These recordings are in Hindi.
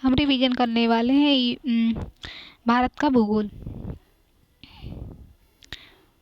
हम रिवीजन करने वाले हैं भारत का भूगोल।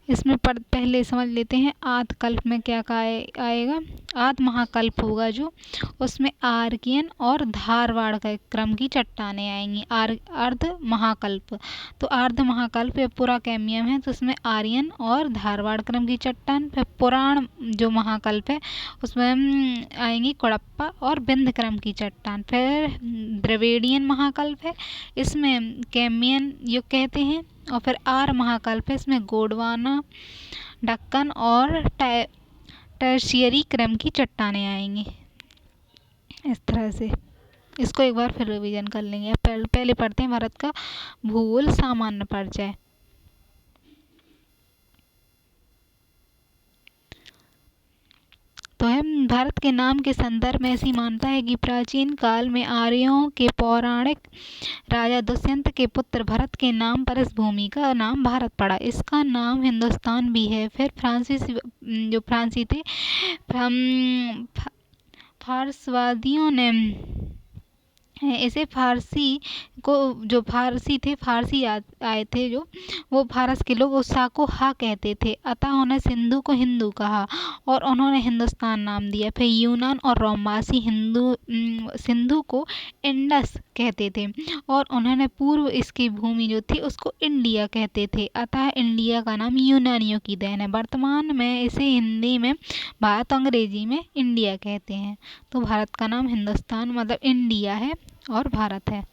इसमें पहले समझ लेते हैं आद्यकल्प में क्या आएगा। आद्य महाकल्प होगा जो, उसमें आर्कियन और धारवाड़ का क्रम की चट्टानें आएंगी। अर्ध महाकल्प, तो अर्ध महाकल्प या पूरा कैम्बियम है तो उसमें आर्यन और धारवाड़ क्रम की चट्टान। फिर पुराण जो महाकल्प है उसमें आएंगी कुड़प्पा और विंध्य क्रम की चट्टान। फिर द्रविड़ियन महाकल्प है, इसमें कैम्बियन युग कहते हैं। और फिर आर महाकल्प है, इसमें गोंडवाना, दक्कन और टर्शियरी क्रम की चट्टानें आएंगी। इस तरह से इसको एक बार फिर रिवीजन कर लेंगे। पहले पढ़ते हैं भारत का भूगोल सामान्य परिचय। तो है भारत के नाम के संदर्भ में ऐसी मानता है कि प्राचीन काल में आर्यों के पौराणिक राजा दुष्यंत के पुत्र भरत के नाम पर इस भूमि का नाम भारत पड़ा। इसका नाम हिंदुस्तान भी है। फिर जो फ्रांसी थे, फारसवादियों ने इसे फारसी को, जो फारसी थे, फारसी आए थे जो, वो फारस के लोग उस को हा कहते थे, अतः उन्हें सिंधु को हिंदू कहा और उन्होंने हिंदुस्तान नाम दिया। फिर यूनान और रोमवासी सिंधु को इंडस कहते थे और उन्होंने पूर्व इसकी भूमि जो थी उसको इंडिया कहते थे, अतः इंडिया का नाम यूनानियों की देन है। वर्तमान में इसे हिंदी में भारत, अंग्रेजी में इंडिया कहते हैं। तो भारत का नाम हिंदुस्तान मतलब इंडिया है और भारत है।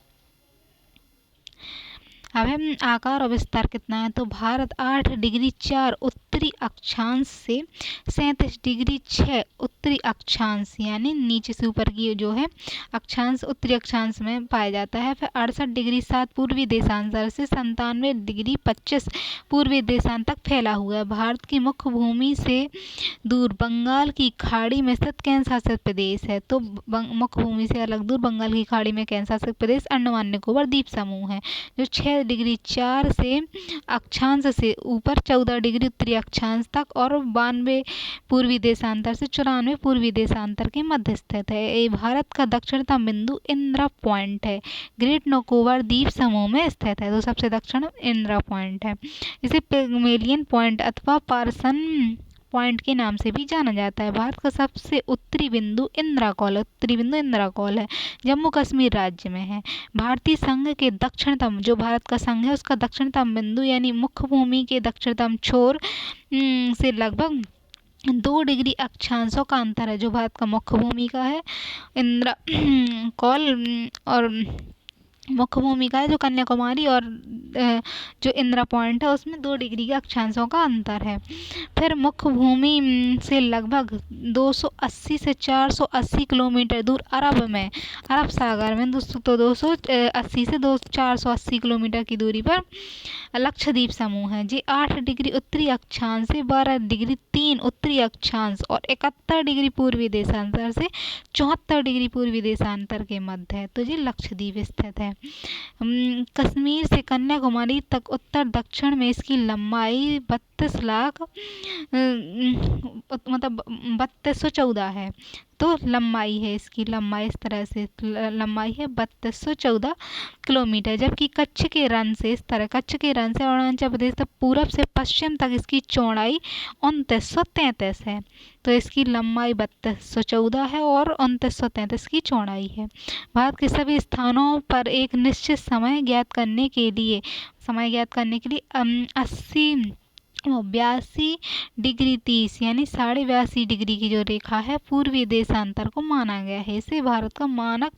अब है आकार और विस्तार कितना है। तो भारत 8 डिग्री 4 उत्तरी अक्षांश से 37 डिग्री 6 उत्तरी अक्षांश यानी नीचे से ऊपर की जो है अक्षांश उत्तरी अक्षांश में पाया जाता है। फिर 68 डिग्री 7 पूर्वी देशांतर से 97 डिग्री 25 पूर्वी देशांतर तक फैला हुआ है। भारत की मुख्य भूमि से दूर बंगाल की खाड़ी में स्थित केंद्र शासित प्रदेश है। तो मुख्य भूमि से अलग दूर बंगाल की खाड़ी में केंद्र शासित प्रदेश अंडमान निकोबार द्वीप समूह है, जो 6 डिग्री 4 से अक्षांश से ऊपर 14 डिग्री उत्तरी अक्षांश तक और 92 पूर्वी देशांतर से 94 पूर्वी देशांतर के मध्य स्थित है। ये भारत का दक्षिणतम बिंदु इंदिरा पॉइंट है, ग्रेट निकोबार द्वीप समूह में स्थित है। तो सबसे दक्षिण इंदिरा पॉइंट है। इसे पिग्मेलियन पॉइंट अथवा पार्सन पॉइंट के नाम से भी जाना जाता है। भारत का सबसे उत्तरी बिंदु इंदिरा कॉल है, जम्मू कश्मीर राज्य में है। भारतीय संघ के दक्षिणतम, जो भारत का संघ है उसका दक्षिणतम बिंदु यानी मुख्य भूमि के दक्षिणतम छोर से लगभग 2 डिग्री अक्षांशों का अंतर है। जो भारत का मुख्य भूमि का है इंदिरा कॉल और मुख्य भूमि का है जो कन्याकुमारी और जो इंदिरा पॉइंट है उसमें 2 डिग्री के अक्षांशों का अंतर है। फिर मुख्य भूमि से लगभग 280 से 480 किलोमीटर दूर अरब सागर में 280 से 480 किलोमीटर की दूरी पर लक्षद्वीप समूह है। जी 8 डिग्री उत्तरी अक्षांश से 12 डिग्री 3 उत्तरी अक्षांश और 71 डिग्री पूर्वी देशांतर से 74 डिग्री पूर्वी देशांतर के मध्य है। तो ये लक्षद्वीप स्थित है। कश्मीर से कन्याकुमारी तक उत्तर दक्षिण में इसकी लंबाई 3214 है। तो लंबाई है इसकी, लंबाई इस तरह से लंबाई है 3214 किलोमीटर। जबकि कच्छ के रण से अरुणाचल प्रदेश तक पूरब से पश्चिम तक इसकी चौड़ाई 2933 है। तो इसकी लंबाई 3214 है और 2933 की चौड़ाई है। भारत के सभी स्थानों पर एक निश्चित समय ज्ञात करने के लिए 82 डिग्री 30 यानी 82.5 डिग्री की जो रेखा है पूर्वी देशांतर को माना गया है। इसे भारत का मानक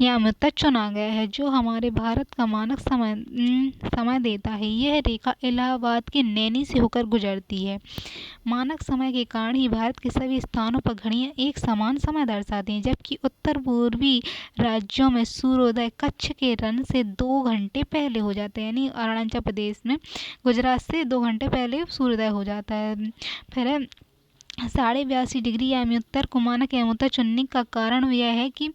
यामता चुना गया है, जो हमारे भारत का मानक समय देता है। यह रेखा इलाहाबाद के नैनी से होकर गुजरती है। मानक समय के कारण ही भारत के सभी स्थानों पर घड़ियां एक समान समय दर्शाती हैं, जबकि उत्तर पूर्वी राज्यों में सूर्योदय कच्छ के रण से 2 घंटे पहले हो जाते हैं, यानी अरुणाचल प्रदेश में गुजरात से 2 घंटे पहले सूर्योदय हो जाता है। फिर 82.5 डिग्री यानी उत्तर को मानक एवं उत्तर चुनने का कारण यह है कि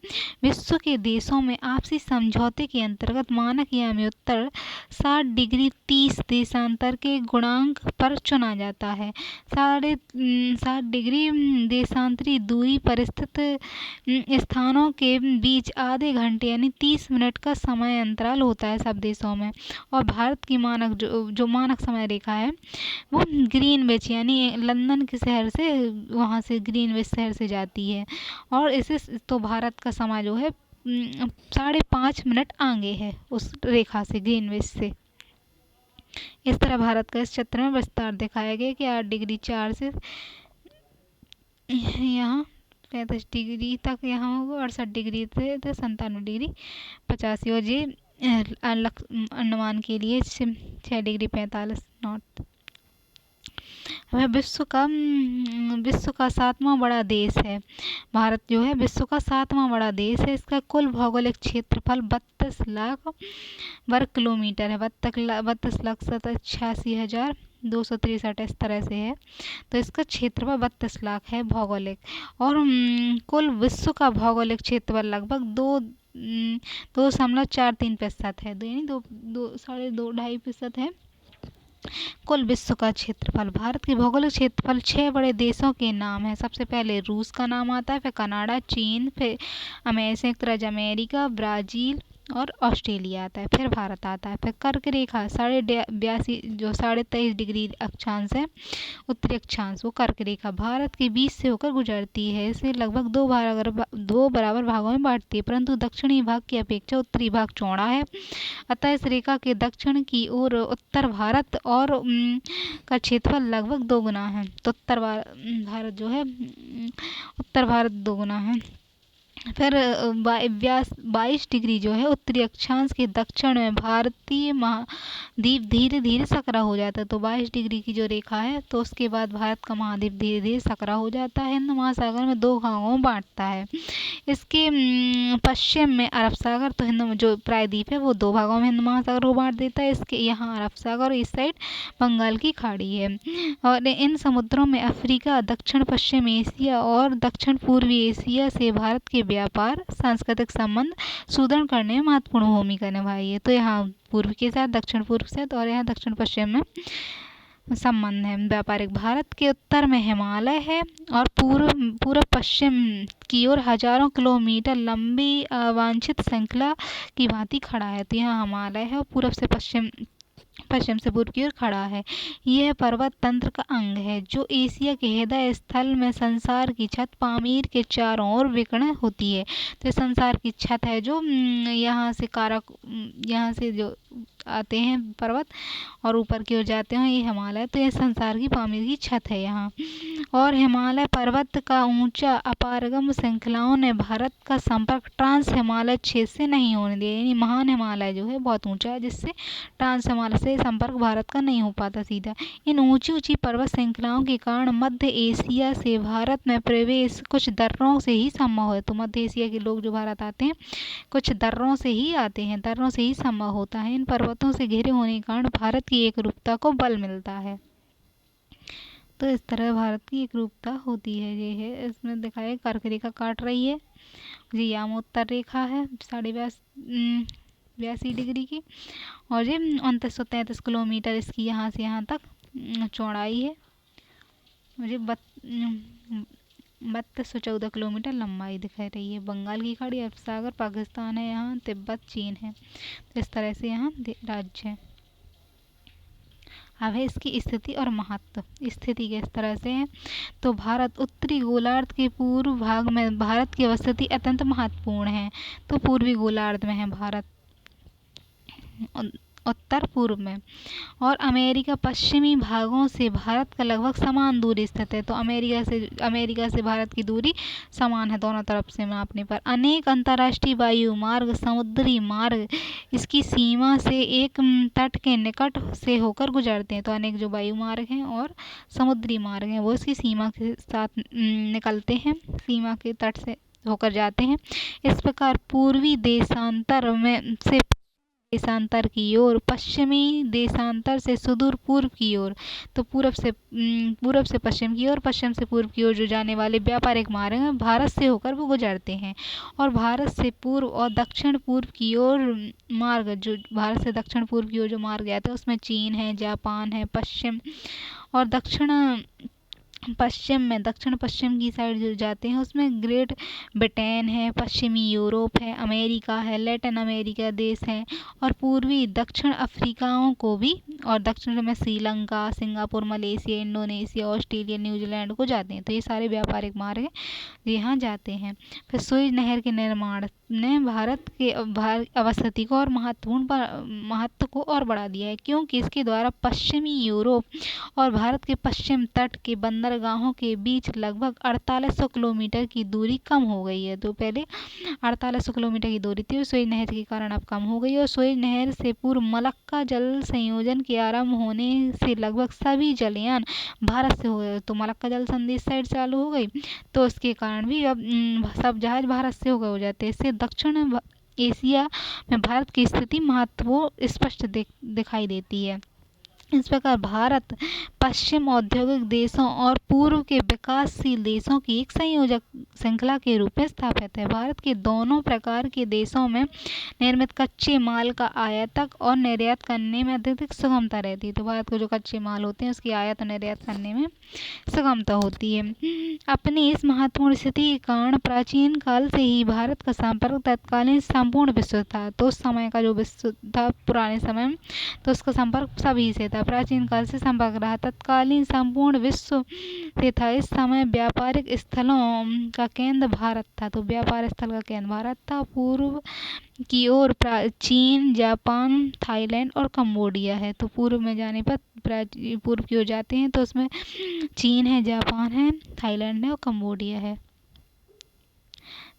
विश्व के देशों में आपसी समझौते के अंतर्गत मानक यानी उत्तर 60 डिग्री 30 देशांतर के गुणांक पर चुना जाता है। 60 डिग्री देशांतरी दूरी पर स्थित स्थानों के बीच आधे घंटे यानी 30 मिनट का समय अंतराल होता है सब देशों में। और भारत की मानक जो मानक समय रेखा है वो ग्रीनविच यानी लंदन के शहर से, वहाँ से ग्रीनविच शहर से जाती है। और इसे तो भारत का समय जो है 5.5 मिनट आगे है उस रेखा से, ग्रीनविच से। इस तरह भारत का इस क्षेत्र में विस्तार दिखाया गया कि 8 डिग्री 4 से यहाँ 35 डिग्री तक यहाँ होगा, 68 डिग्री से 97 डिग्री 85, और ये अंडमान के लिए 6 डिग्री 45 नॉर्थ। वह विश्व का 7वां बड़ा देश है। भारत जो है विश्व का 7वां बड़ा देश है। इसका कुल भौगोलिक क्षेत्रफल 32 लाख वर्ग किलोमीटर है। 32,86,263 इस तरह से है। तो इसका क्षेत्रफल 32 लाख है भौगोलिक। और कुल विश्व का भौगोलिक क्षेत्रफल लगभग 2.43% है, यानी 2.5% है कुल विश्व का क्षेत्रफल। भारत के भौगोलिक क्षेत्रफल 6 बड़े देशों के नाम है। सबसे पहले रूस का नाम आता है, फिर कनाडा, चीन, फिर संयुक्त राज्य अमेरिका, ब्राज़ील और ऑस्ट्रेलिया आता है, फिर भारत आता है। फिर कर्क रेखा 23.5 डिग्री अक्षांश है, उत्तरी अक्षांश, वो कर्क रेखा भारत के बीच से होकर गुजरती है। इसे लगभग दो बराबर भागों में बांटती है, परंतु दक्षिणी भाग की अपेक्षा उत्तरी भाग चौड़ा है। अतः इस रेखा के दक्षिण की ओर उत्तर भारत और का क्षेत्रफल लगभग 2 गुना है। तो उत्तर भारत जो है उत्तर भारत 2 गुना है। फिर 22 डिग्री जो है उत्तरी अक्षांश के दक्षिण में भारतीय महाद्वीप धीरे धीरे सकरा हो जाता है। तो 22 डिग्री की जो रेखा है तो उसके बाद भारत का महाद्वीप धीरे धीरे सकरा हो जाता है, हिंद महासागर में 2 भागों में बांटता है। इसके पश्चिम में अरब सागर, तो हिंद जो प्रायद्वीप है वो 2 भागों में हिंद महासागर को बांट देता है। इसके यहाँ अरब सागर और इस साइड बंगाल की खाड़ी है। और इन समुद्रों में अफ्रीका, दक्षिण पश्चिम एशिया और दक्षिण पूर्वी एशिया से भारत के व्यापार, सांस्कृतिक संबंध सुदृढ़ करने में महत्वपूर्ण भूमिका निभाई है। तो यहाँ पूर्व के साथ, दक्षिण पूर्व के साथ, और यहाँ दक्षिण पश्चिम में संबंध है व्यापारिक। भारत के उत्तर में हिमालय है और पूर्व पश्चिम की ओर हजारों किलोमीटर लंबी अवांछित श्रृंखला की भांति खड़ा है। तो यहाँ हिमालय है और पूर्व से पश्चिम से पूर्व की ओर खड़ा है। यह पर्वत तंत्र का अंग है जो एशिया के हृदय स्थल में संसार की छत पामीर के चारों ओर विकीर्ण होती है। तो संसार की छत है जो यहाँ से जो आते हैं पर्वत और ऊपर की ओर जाते हैं, ये हिमालय। तो ये संसार की पामीर की छत है यहाँ। और हिमालय पर्वत का ऊंचा अपारगम श्रृंखलाओं ने भारत का संपर्क ट्रांस हिमालय क्षेत्र से नहीं होने दिया, यानी महान हिमालय जो है बहुत ऊंचा है, जिससे ट्रांस हिमालय से संपर्क भारत का नहीं हो पाता सीधा। इन ऊंची ऊंची पर्वत श्रृंखलाओं के कारण मध्य एशिया से भारत में प्रवेश कुछ दर्रों से ही संभव है। तो मध्य एशिया के लोग जो भारत आते हैं कुछ दर्रों से ही आते हैं, दर्रों से ही संभव होता है। इन पर्वतों से घिरे होने के कारण भारत की एकरूपता को बल मिलता है। तो इस तरह भारत की एकरूपता होती है। ये है इसमें दिखाया कर्क रेखा काट रही है, जी याम उत्तर रेखा है 82 डिग्री की, और ये 2933 किलोमीटर इसकी यहाँ से यहाँ तक चौड़ाई है। मुझे 3214 किलोमीटर लंबाई दिखाई रही है। बंगाल की खाड़ी, अरब सागर, पाकिस्तान है, यहाँ तिब्बत, चीन है। तो इस तरह से यहाँ राज्य है। अब है इसकी स्थिति और महत्व। स्थिति किस तरह से है, तो भारत उत्तरी गोलार्ध के पूर्व भाग में भारत की अवस्थिति अत्यंत महत्वपूर्ण है। तो पूर्वी गोलार्ध में है भारत, उत्तर पूर्व में। और अमेरिका पश्चिमी भागों से भारत का लगभग समान दूरी स्थित है। तो अमेरिका से भारत की दूरी समान है दोनों तरफ से मापने पर। अनेक अंतर्राष्ट्रीय वायु मार्ग, समुद्री मार्ग इसकी सीमा से एक तट के निकट से होकर गुजरते हैं। तो अनेक जो वायु मार्ग हैं और समुद्री मार्ग हैं वो इसकी सीमा के साथ निकलते हैं, सीमा के तट से होकर जाते हैं। इस प्रकार पूर्वी देशांतर में से देशांतर की ओर, पश्चिमी देशांतर से सुदूर पूर्व की ओर। तो पूर्व से पश्चिम की ओर, पश्चिम से पूर्व की ओर जो जाने वाले व्यापारिक मार्ग हैं भारत से होकर वो गुजरते हैं। और भारत से पूर्व और दक्षिण पूर्व की ओर मार्ग, जो भारत से दक्षिण पूर्व की ओर जो मार्ग गया था उसमें चीन है, जापान है, पश्चिम और दक्षिण पश्चिम की साइड जो जाते हैं उसमें ग्रेट ब्रिटेन है, पश्चिमी यूरोप है, अमेरिका है, लैटिन अमेरिका देश है और पूर्वी दक्षिण अफ्रीकाओं को भी, और दक्षिण में Sri Lanka, Singapore, Malaysia, Indonesia, Australia, New Zealand को जाते हैं। तो ये सारे व्यापारिक मार्ग यहाँ जाते हैं। फिर सुएज नहर के निर्माण ने भारत के अवस्थिति को और महत्व को और बढ़ा दिया है, क्योंकि इसके द्वारा पश्चिमी यूरोप और भारत के पश्चिम तट के बंदरगाहों के बीच लगभग 4800 किलोमीटर की दूरी कम हो गई है। तो पहले 4800 किलोमीटर की दूरी थी, सुएज नहर के कारण अब कम हो गई। और सुएज नहर से पूर्व मलक्का जल संयोजन के आरंभ होने से लगभग सभी जलयान भारत से हो गए। तो मलक्का जल संधि इस साइड चालू हो गई, तो उसके कारण भी अब सब जहाज भारत से हो जाते हैं। इससे दक्षिण एशिया में भारत की स्थिति महत्वपूर्ण स्पष्ट दिखाई देती है। इस प्रकार भारत पश्चिम औद्योगिक देशों और पूर्व के विकासशील देशों की एक संयोजक श्रृंखला के रूप में स्थापित है। भारत के दोनों प्रकार के देशों में निर्मित कच्चे माल का आयात और निर्यात करने में अत्यधिक सुगमता रहती है। तो भारत को जो कच्चे माल होते हैं उसकी आयात और निर्यात करने में सुगमता होती है। अपनी इस महत्वपूर्ण स्थिति के कारण प्राचीन काल से ही भारत का संपर्क तत्कालीन संपूर्ण विश्व था। तो उस समय का जो विश्व था पुराने समय में, तो उसका संपर्क सभी से था। प्राचीन काल से संपर्क रहा, तत्कालीन संपूर्ण विश्व से था। इस समय व्यापारिक स्थलों का केंद्र भारत था। तो व्यापार स्थल का केंद्र भारत था। पूर्व की ओर चीन, जापान, थाईलैंड और कंबोडिया है। तो पूर्व में जाने पर पूर्व की ओर जाते हैं तो उसमें चीन है, जापान है, थाईलैंड है और कंबोडिया है।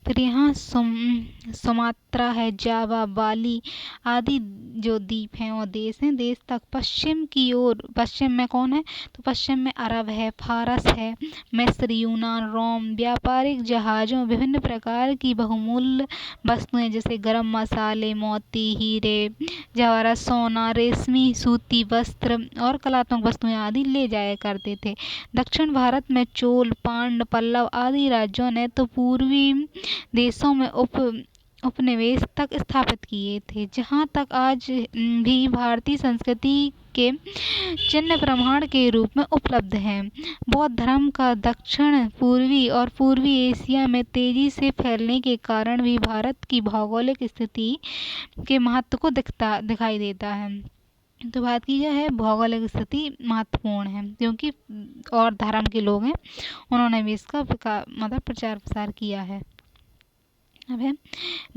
फिर यहाँ सुमात्रा है, जावा, बाली आदि जो द्वीप हैं और देश हैं। देश तक पश्चिम की ओर, पश्चिम में कौन है? तो पश्चिम में अरब है, फारस है, मिस्र, यूनान, रोम। व्यापारिक जहाज़ों, विभिन्न प्रकार की बहुमूल्य वस्तुएं जैसे गरम मसाले, मोती, हीरे, जवाहरात, सोना, रेशमी सूती वस्त्र और कलात्मक वस्तुएं आदि ले जाया करते थे। दक्षिण भारत में चोल, पांड्य, पल्लव आदि राज्यों ने तो पूर्वी देशों में उपनिवेश तक स्थापित किए थे। जहाँ तक आज भी भारतीय संस्कृति के चिन्ह प्रमाण के रूप में उपलब्ध हैं। बौद्ध धर्म का दक्षिण पूर्वी और पूर्वी एशिया में तेजी से फैलने के कारण भी भारत की भौगोलिक स्थिति के महत्व को दिखाई देता है। तो भारत की जो है भौगोलिक स्थिति महत्वपूर्ण है, क्योंकि और धर्म के लोग हैं, उन्होंने भी इसका प्रचार प्रसार किया है। अब है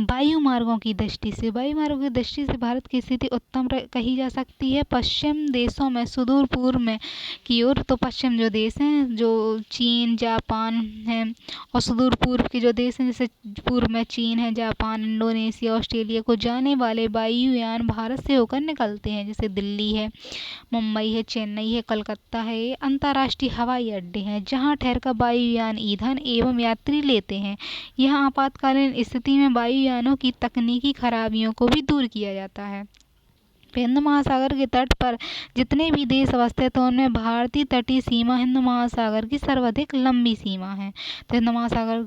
वायु मार्गों की दृष्टि से। वायु मार्गों की दृष्टि से भारत की स्थिति उत्तम कही जा सकती है। पश्चिम देशों में सुदूर पूर्व में की ओर, तो पश्चिम जो देश हैं जो चीन, जापान हैं, और सुदूर पूर्व के जो देश हैं जैसे पूर्व में चीन है, जापान, इंडोनेशिया, ऑस्ट्रेलिया को जाने वाले वायुयान भारत से होकर निकलते हैं। जैसे दिल्ली है, मुंबई है, चेन्नई है, कलकत्ता है। ये अंतर्राष्ट्रीय हवाई अड्डे हैं जहाँ ठहरकर वायुयान ईंधन एवं यात्री लेते हैं। यहाँ आपातकालीन स्थिति में वायुयानों की तकनीकी खराबियों को भी दूर किया जाता है। हिंद महासागर के तट पर जितने भी देश अवस्थित हैं उनमें भारतीय तटीय सीमा हिंद महासागर की सर्वाधिक लंबी सीमा है। तो हिंद महासागर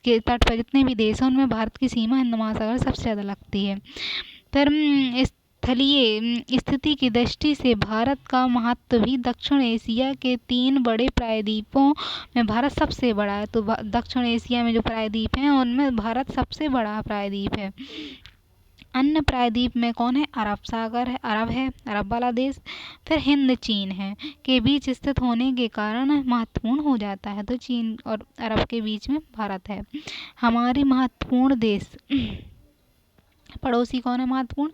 के तट पर जितने भी देश हैं उनमें भारत की सीमा हिंद महासागर सबसे ज़्यादा लगती है। फिर स्थलीय स्थिति की दृष्टि से भारत का महत्व भी दक्षिण एशिया के 3 बड़े प्रायद्वीपों में भारत सबसे बड़ा है। तो दक्षिण एशिया में जो प्रायद्वीप हैं उनमें भारत सबसे बड़ा प्रायद्वीप है। अन्य प्रायद्वीप में कौन है? अरब सागर है, अरब वाला देश। फिर हिंद चीन है के बीच स्थित होने के कारण महत्वपूर्ण हो जाता है। तो चीन और अरब के बीच में भारत है। हमारे महत्वपूर्ण देश पड़ोसी कौन है महत्वपूर्ण?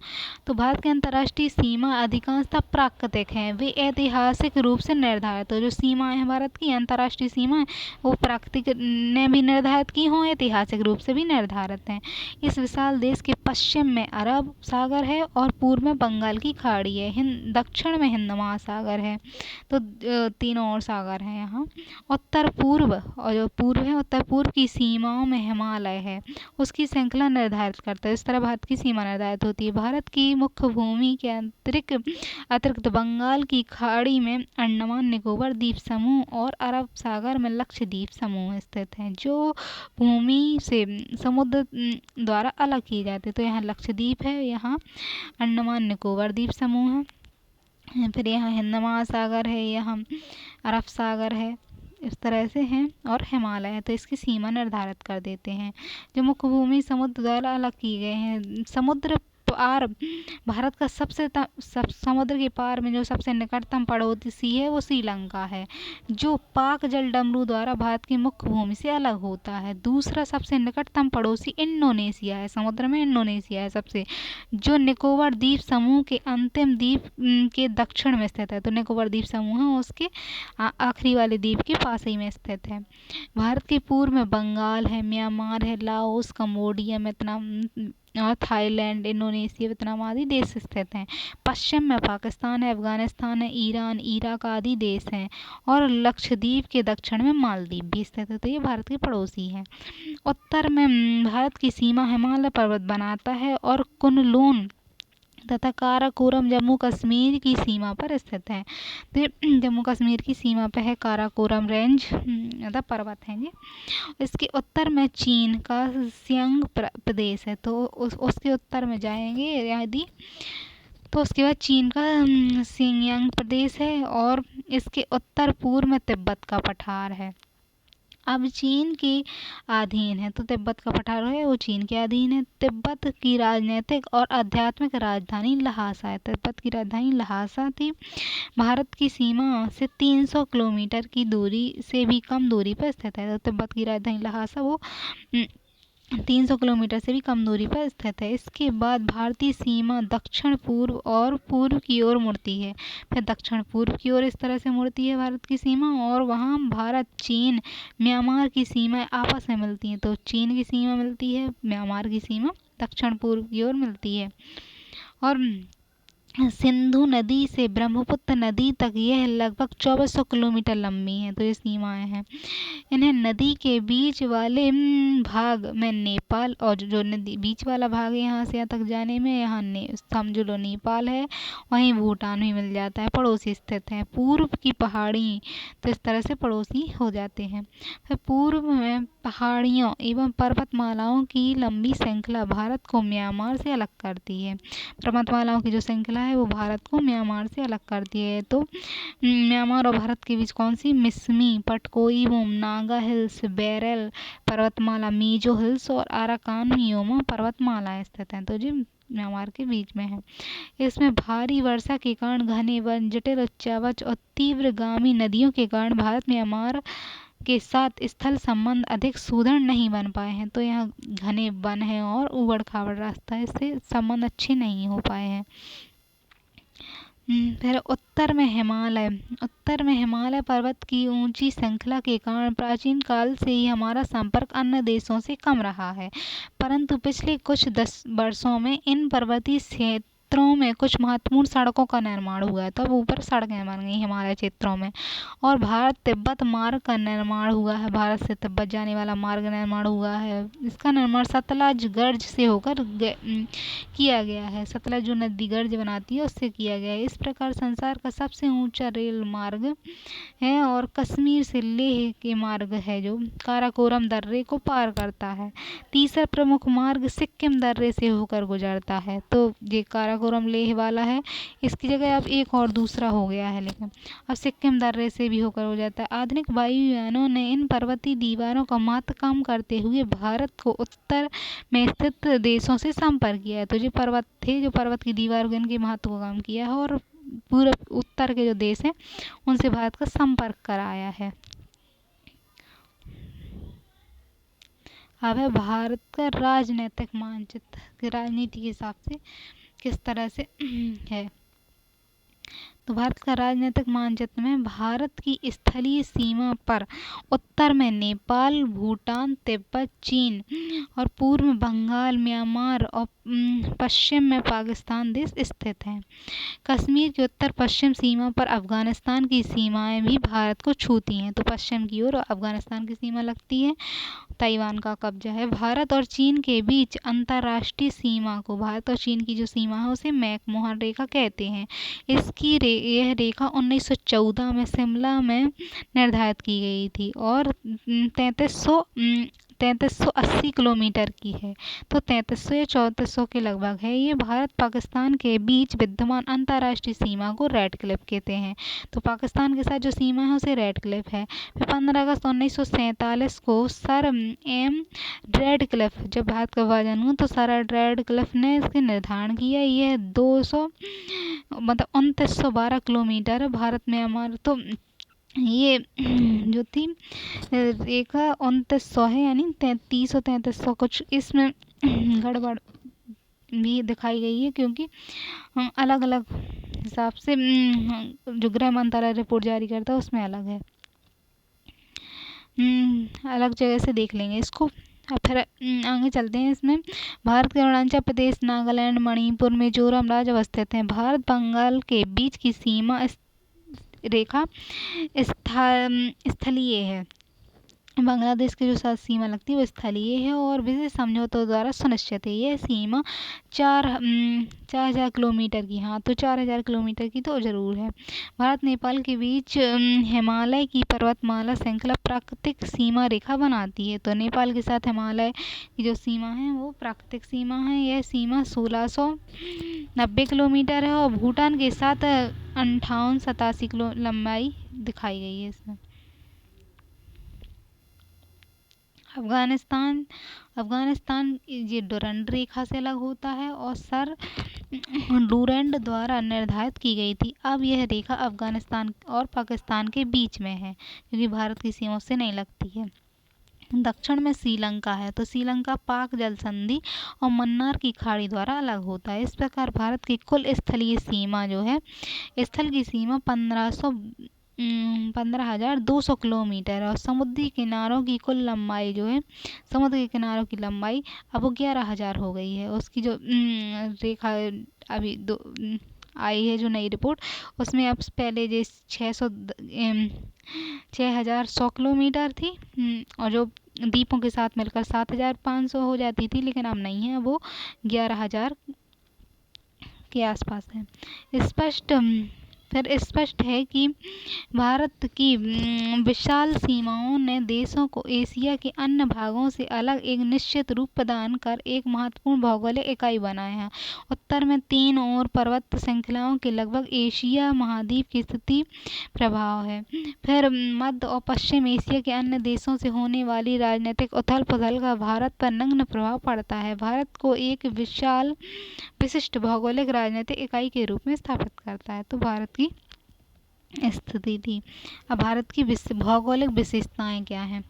तो भारत की अंतर्राष्ट्रीय सीमा अधिकांशतः प्राकृतिक हैं, वे ऐतिहासिक रूप से निर्धारित। तो जो सीमाएं हैं भारत की अंतर्राष्ट्रीय सीमाएं वो प्राकृतिक ने भी निर्धारित की हों, ऐतिहासिक रूप से भी निर्धारित हैं। इस विशाल देश के पश्चिम में अरब सागर है और पूर्व में बंगाल की खाड़ी है। दक्षिण में हिंद महासागर है। तो 3 और सागर हैं यहाँ। उत्तर पूर्व, और जो पूर्व है उत्तर पूर्व की सीमाओं में हिमालय है, उसकी श्रृंखला निर्धारित करता है। इस तरह भारत की सीमा निर्धारित होती है। भारत की मुख्य भूमि के अतिरिक्त बंगाल की खाड़ी में अंडमान निकोबार द्वीप समूह और अरब सागर में लक्षद्वीप समूह स्थित हैं, जो भूमि से समुद्र द्वारा अलग किए जाते हैं। तो यहाँ लक्षद्वीप है, यहाँ अंडमान निकोबार द्वीप समूह है, फिर यहाँ हिंद महासागर है, यहाँ अरब सागर है, इस तरह से हैं, और हिमालय है। तो इसकी सीमा निर्धारित कर देते हैं। जो मुख्य भूमि समुद्र द्वारा अलग किए गए हैं। समुद्र पार भारत का समुद्र के पार में जो सबसे निकटतम पड़ोसी है वो श्रीलंका है, जो पाक जलडमरू द्वारा भारत की मुख्य भूमि से अलग होता है। दूसरा सबसे निकटतम पड़ोसी इंडोनेशिया है, समुद्र में इंडोनेशिया है सबसे, जो निकोबार द्वीप समूह के अंतिम द्वीप के दक्षिण में स्थित है। तो निकोबार द्वीप समूह है, उसके आखिरी वाले द्वीप के पास ही में स्थित है। भारत के पूर्व में बंगाल है, म्यांमार है, लाओस, कंबोडिया, वियतनाम और थाईलैंड, इंडोनेशिया, वियतनाम आदि देश स्थित हैं। पश्चिम में पाकिस्तान है, अफगानिस्तान है, ईरान, इराक आदि देश हैं, और लक्षद्वीप के दक्षिण में मालदीव भी स्थित है। तो ये भारत के पड़ोसी हैं। उत्तर में भारत की सीमा हिमालय पर्वत बनाता है, और कुनलून तथा काराकोरम जम्मू कश्मीर की सीमा पर स्थित है। तो जम्मू कश्मीर की सीमा पर है काराकोरम रेंज, मतलब पर्वत हैं ये। इसके उत्तर में चीन का सियांग प्रदेश है, तो उसके उत्तर में जाएंगे यदि तो उसके बाद चीन का सियांग प्रदेश है, और इसके उत्तर पूर्व में तिब्बत का पठार है। अब चीन के अधीन है, तो तिब्बत का पठार है वो चीन के अधीन है। तिब्बत की राजनीतिक और आध्यात्मिक राजधानी लहासा है। तिब्बत की राजधानी लहासा थी। भारत की सीमा से 300 किलोमीटर की दूरी से भी कम दूरी पर स्थित है। तो तिब्बत की राजधानी लहासा वो 300 किलोमीटर से भी कम दूरी पर स्थित है। इसके बाद भारतीय सीमा दक्षिण पूर्व और पूर्व की ओर मुड़ती है, फिर दक्षिण पूर्व की ओर इस तरह से मुड़ती है भारत की सीमा, और वहाँ भारत, चीन, म्यांमार की सीमाएं आपस में मिलती हैं। तो चीन की सीमा मिलती है, म्यांमार की सीमा दक्षिण पूर्व की ओर मिलती है। और सिंधु नदी से ब्रह्मपुत्र नदी तक यह लगभग 2400 किलोमीटर लंबी है। तो ये सीमाएं हैं। इन्हें नदी के बीच वाले भाग में नेपाल, और जो नदी बीच वाला भाग है यहाँ से यहाँ तक जाने में, यहाँ समझ लो नेपाल है, वहीं भूटान भी मिल जाता है, पड़ोसी स्थित हैं। पूर्व की पहाड़ी, तो इस तरह से पड़ोसी हो जाते हैं। फिर पूर्व में पहाड़ियों एवं पर्वतमालाओं की लंबी श्रृंखला भारत को म्यांमार से अलग करती है। पर्वतमालाओं की जो श्रृंखला है वो भारत को म्यांमार से अलग करती है। तो म्यांमार और भारत के बीच कौन सी? मिसमी, पटकोई-बुम, नागा हिल्स, बेरेल पर्वतमाला, मिजो हिल्स और आराकान-नियोमा पर्वतमाला स्थित हैं। तो जी म्यांमार के बीच में है। इसमें भारी वर्षा के कारण घने वन, जटिल उच्चावच और तीव्रगामी नदियों के कारण भारत म्यांमार के साथ स्थल संबंध अधिक सुदृढ़ नहीं बन पाए हैं। तो यहाँ घने वन हैं और उबड़ खाबड़ रास्ता है, इससे संबंध अच्छे नहीं हो पाए हैं। फिर उत्तर में हिमालय। उत्तर में हिमालय पर्वत की ऊंची श्रृंखला के कारण प्राचीन काल से ही हमारा संपर्क अन्य देशों से कम रहा है, परंतु पिछले कुछ 10 वर्षों में इन पर्वतीय क्षेत्रों में कुछ महत्वपूर्ण सड़कों का निर्माण हुआ है। तब ऊपर सड़कें बन गई हिमालय क्षेत्रों में, और भारत तिब्बत मार्ग का निर्माण हुआ है। भारत से तिब्बत जाने वाला मार्ग निर्माण हुआ है। इसका निर्माण सतलज गर्ज से होकर किया गया है। सतलज जो नदी गर्ज बनाती है उससे किया गया है। इस प्रकार संसार का सबसे ऊंचा रेल मार्ग है, और कश्मीर से लेह के मार्ग है जो काराकोरम दर्रे को पार करता है। तीसरा प्रमुख मार्ग सिक्किम दर्रे से होकर गुजरता है। तो ये काराकोरम लेह वाला है, इसकी जगह अब एक और दूसरा हो गया है, लेकिन अब सिक्किम दर्रे से भी होकर हो जाता है। आधुनिक वायुयानों ने इन पर्वतीय दीवारों का महत्व कम करते हुए भारत को उत्तर में स्थित देशों से संपर्क किया है। तो जो पर्वत थे, जो पर्वत की दीवार को, इनके महत्व को कम किया है, और पूरे उत्तर के जो देश हैं उनसे भारत का संपर्क कराया है। अब है भारत का राजनीतिक मानचित्र, राजनीति के हिसाब से किस तरह से है। तो भारत का राजनीतिक मानचित्र में भारत की स्थलीय सीमा पर उत्तर में नेपाल, भूटान, तिब्बत, चीन और पूर्व में बंगाल, म्यांमार और पश्चिम में पाकिस्तान देश स्थित हैं। कश्मीर की उत्तर पश्चिम सीमा पर अफगानिस्तान की सीमाएं भी भारत को छूती हैं। तो पश्चिम की ओर अफगानिस्तान की सीमा लगती है, ताइवान का कब्जा है। भारत और चीन के बीच अंतर्राष्ट्रीय सीमा को, भारत और चीन की जो सीमा है उसे मैकमोहन रेखा कहते हैं। यह रेखा 1914 में शिमला में निर्धारित की गई थी और 3380 किलोमीटर की है। तो 3300 या 3400 के लगभग है। ये भारत पाकिस्तान के बीच विद्यमान अंतर्राष्ट्रीय सीमा को रेड क्लिफ कहते हैं। तो पाकिस्तान के साथ जो सीमा है उसे रेड क्लिफ है। फिर 15 अगस्त 1947 को सर एम रेड क्लिफ, जब भारत का विभाजन हुआ तो सर रेड क्लिफ ने इसके निर्धारण किया। यह 2912 किलोमीटर है। भारत म्यांमार, तो ये जो थी रेखा 2900 है, यानी 3300 कुछ इसमें गड़बड़ भी दिखाई गई है, क्योंकि अलग अलग हिसाब से जो गृह मंत्रालय रिपोर्ट जारी करता है उसमें अलग है। अलग जगह से देख लेंगे इसको। अब फिर आगे चलते हैं। इसमें भारत के अरुणाचल प्रदेश, नागालैंड, मणिपुर, मिजोरम राज्य अवस्थित हैं। भारत बंगाल के बीच की सीमा रेखा स्थलीय है। बांग्लादेश के जो साथ सीमा लगती है वो स्थलीय है और विशेष समझौतों द्वारा सुनिश्चित है। यह सीमा 4000 किलोमीटर की, हाँ तो 4000 किलोमीटर की तो जरूर है। भारत नेपाल के बीच हिमालय की पर्वतमाला श्रृंखला प्राकृतिक सीमा रेखा बनाती है। तो नेपाल के साथ हिमालय की जो सीमा है वो प्राकृतिक सीमा है। यह सीमा 1690 किलोमीटर है और भूटान के साथ 5887 किलो लंबाई दिखाई गई है इसमें। अफगानिस्तान ये डुरंड रेखा से अलग होता है और सर डूरैंड द्वारा निर्धारित की गई थी। अब यह रेखा अफगानिस्तान और पाकिस्तान के बीच में है, क्योंकि भारत की सीमा से नहीं लगती है। दक्षिण में श्रीलंका है। तो श्रीलंका पाक जल संधि और मन्नार की खाड़ी द्वारा अलग होता है। इस प्रकार भारत की कुल स्थलीय सीमा जो है, स्थल की सीमा 15,200 किलोमीटर है और समुद्री किनारों की कुल लंबाई जो है, समुद्र के किनारों की लंबाई अब 11,000 हो गई है। उसकी जो रेखा अभी आई है जो नई रिपोर्ट, उसमें अब पहले जो 6,100 किलोमीटर थी और जो द्वीपों के साथ मिलकर 7,500 हो जाती थी, लेकिन अब नहीं है, वो 11,000 के आसपास है। स्पष्ट है कि भारत की विशाल सीमाओं ने देशों को एशिया के अन्य भागों से अलग एक निश्चित रूप प्रदान कर एक महत्वपूर्ण भौगोलिक इकाई बनाया है। उत्तर में 3 और पर्वत श्रृंखलाओं के लगभग एशिया महाद्वीप की स्थिति प्रभाव है। फिर मध्य और पश्चिम एशिया के अन्य देशों से होने वाली राजनीतिक उथल पुथल का भारत पर नग्न प्रभाव पड़ता है। भारत को एक विशिष्ट भौगोलिक राजनीतिक इकाई के रूप में स्थापित करता है। तो भारत की स्थिति थी। अब भारत की भौगोलिक विशेषताएं क्या हैं?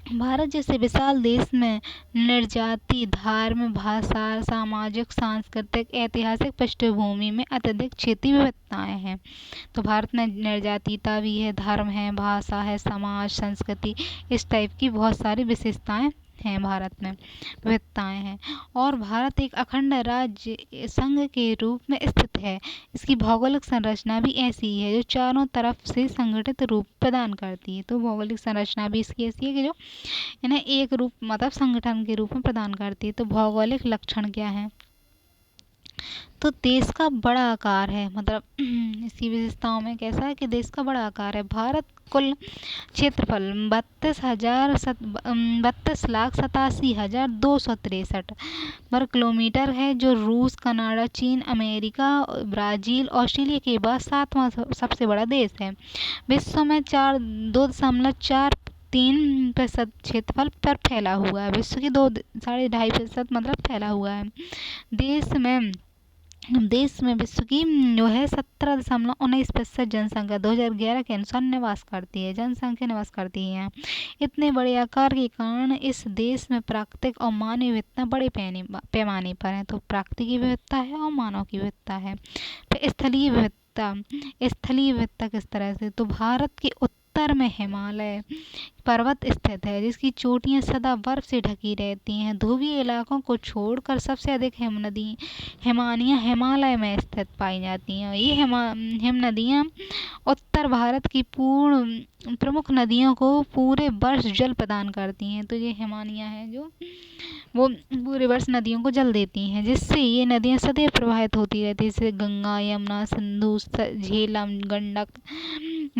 भारत जैसे विशाल देश में निर्जाति, धार्मिक, भाषा, सामाजिक, सांस्कृतिक, ऐतिहासिक पृष्ठभूमि में अत्यधिक क्षेत्रीय विविधताएं हैं। तो भारत में निर्जातीयता भी है, धर्म है, भाषा है, समाज, संस्कृति, इस टाइप की बहुत सारी विशेषताएं हैं भारत में, विविधताएं हैं। और भारत एक अखंड राज्य संघ के रूप में स्थित है। इसकी भौगोलिक संरचना भी ऐसी ही है जो चारों तरफ से संगठित रूप प्रदान करती है। तो भौगोलिक संरचना भी इसकी ऐसी है कि जो इन्हें एक रूप, मतलब संगठन के रूप में प्रदान करती है। तो भौगोलिक लक्षण क्या है? तो देश का बड़ा आकार है, मतलब इसकी विशेषताओं में कैसा है कि देश का बड़ा आकार है। भारत कुल क्षेत्रफल 32,87,263 वर्ग किलोमीटर है, जो रूस, कनाडा, चीन, अमेरिका, ब्राज़ील, ऑस्ट्रेलिया के बाद 7वां सबसे बड़ा देश है। विश्व में 2.43% क्षेत्रफल पर फैला हुआ है। विश्व की 2.5% मतलब फैला हुआ है। देश में देश में विश्व की जो है 17.19% जनसंख्या 2011 के अनुसार निवास करती है, जनसंख्या निवास करती है यहाँ। इतने बड़े आकार के कारण इस देश में प्राकृतिक और मानवीय विविधता बड़े पैमाने पर है। तो प्राकृतिक विविधता है और मानव की विविधता है। फिर स्थलीय विविधता, स्थलीय विविधता किस तरह से, तो भारत के उत्तर में हिमालय पर्वत स्थित है जिसकी चोटियां सदा बर्फ से ढकी रहती हैं। ध्रुवीय इलाकों को छोड़कर सबसे अधिक हिमनदियां हिमालय में स्थित पाई जाती हैं। ये हिम नदियां उत्तर भारत की पूर्ण प्रमुख नदियों को पूरे वर्ष जल प्रदान करती हैं। तो ये हिमानियां हैं जो वो पूरे वर्ष नदियों को जल देती हैं, जिससे ये नदियां सदैव प्रवाहित होती रहती है, जैसे गंगा, यमुना, सिंधु, झेलम, गंडक।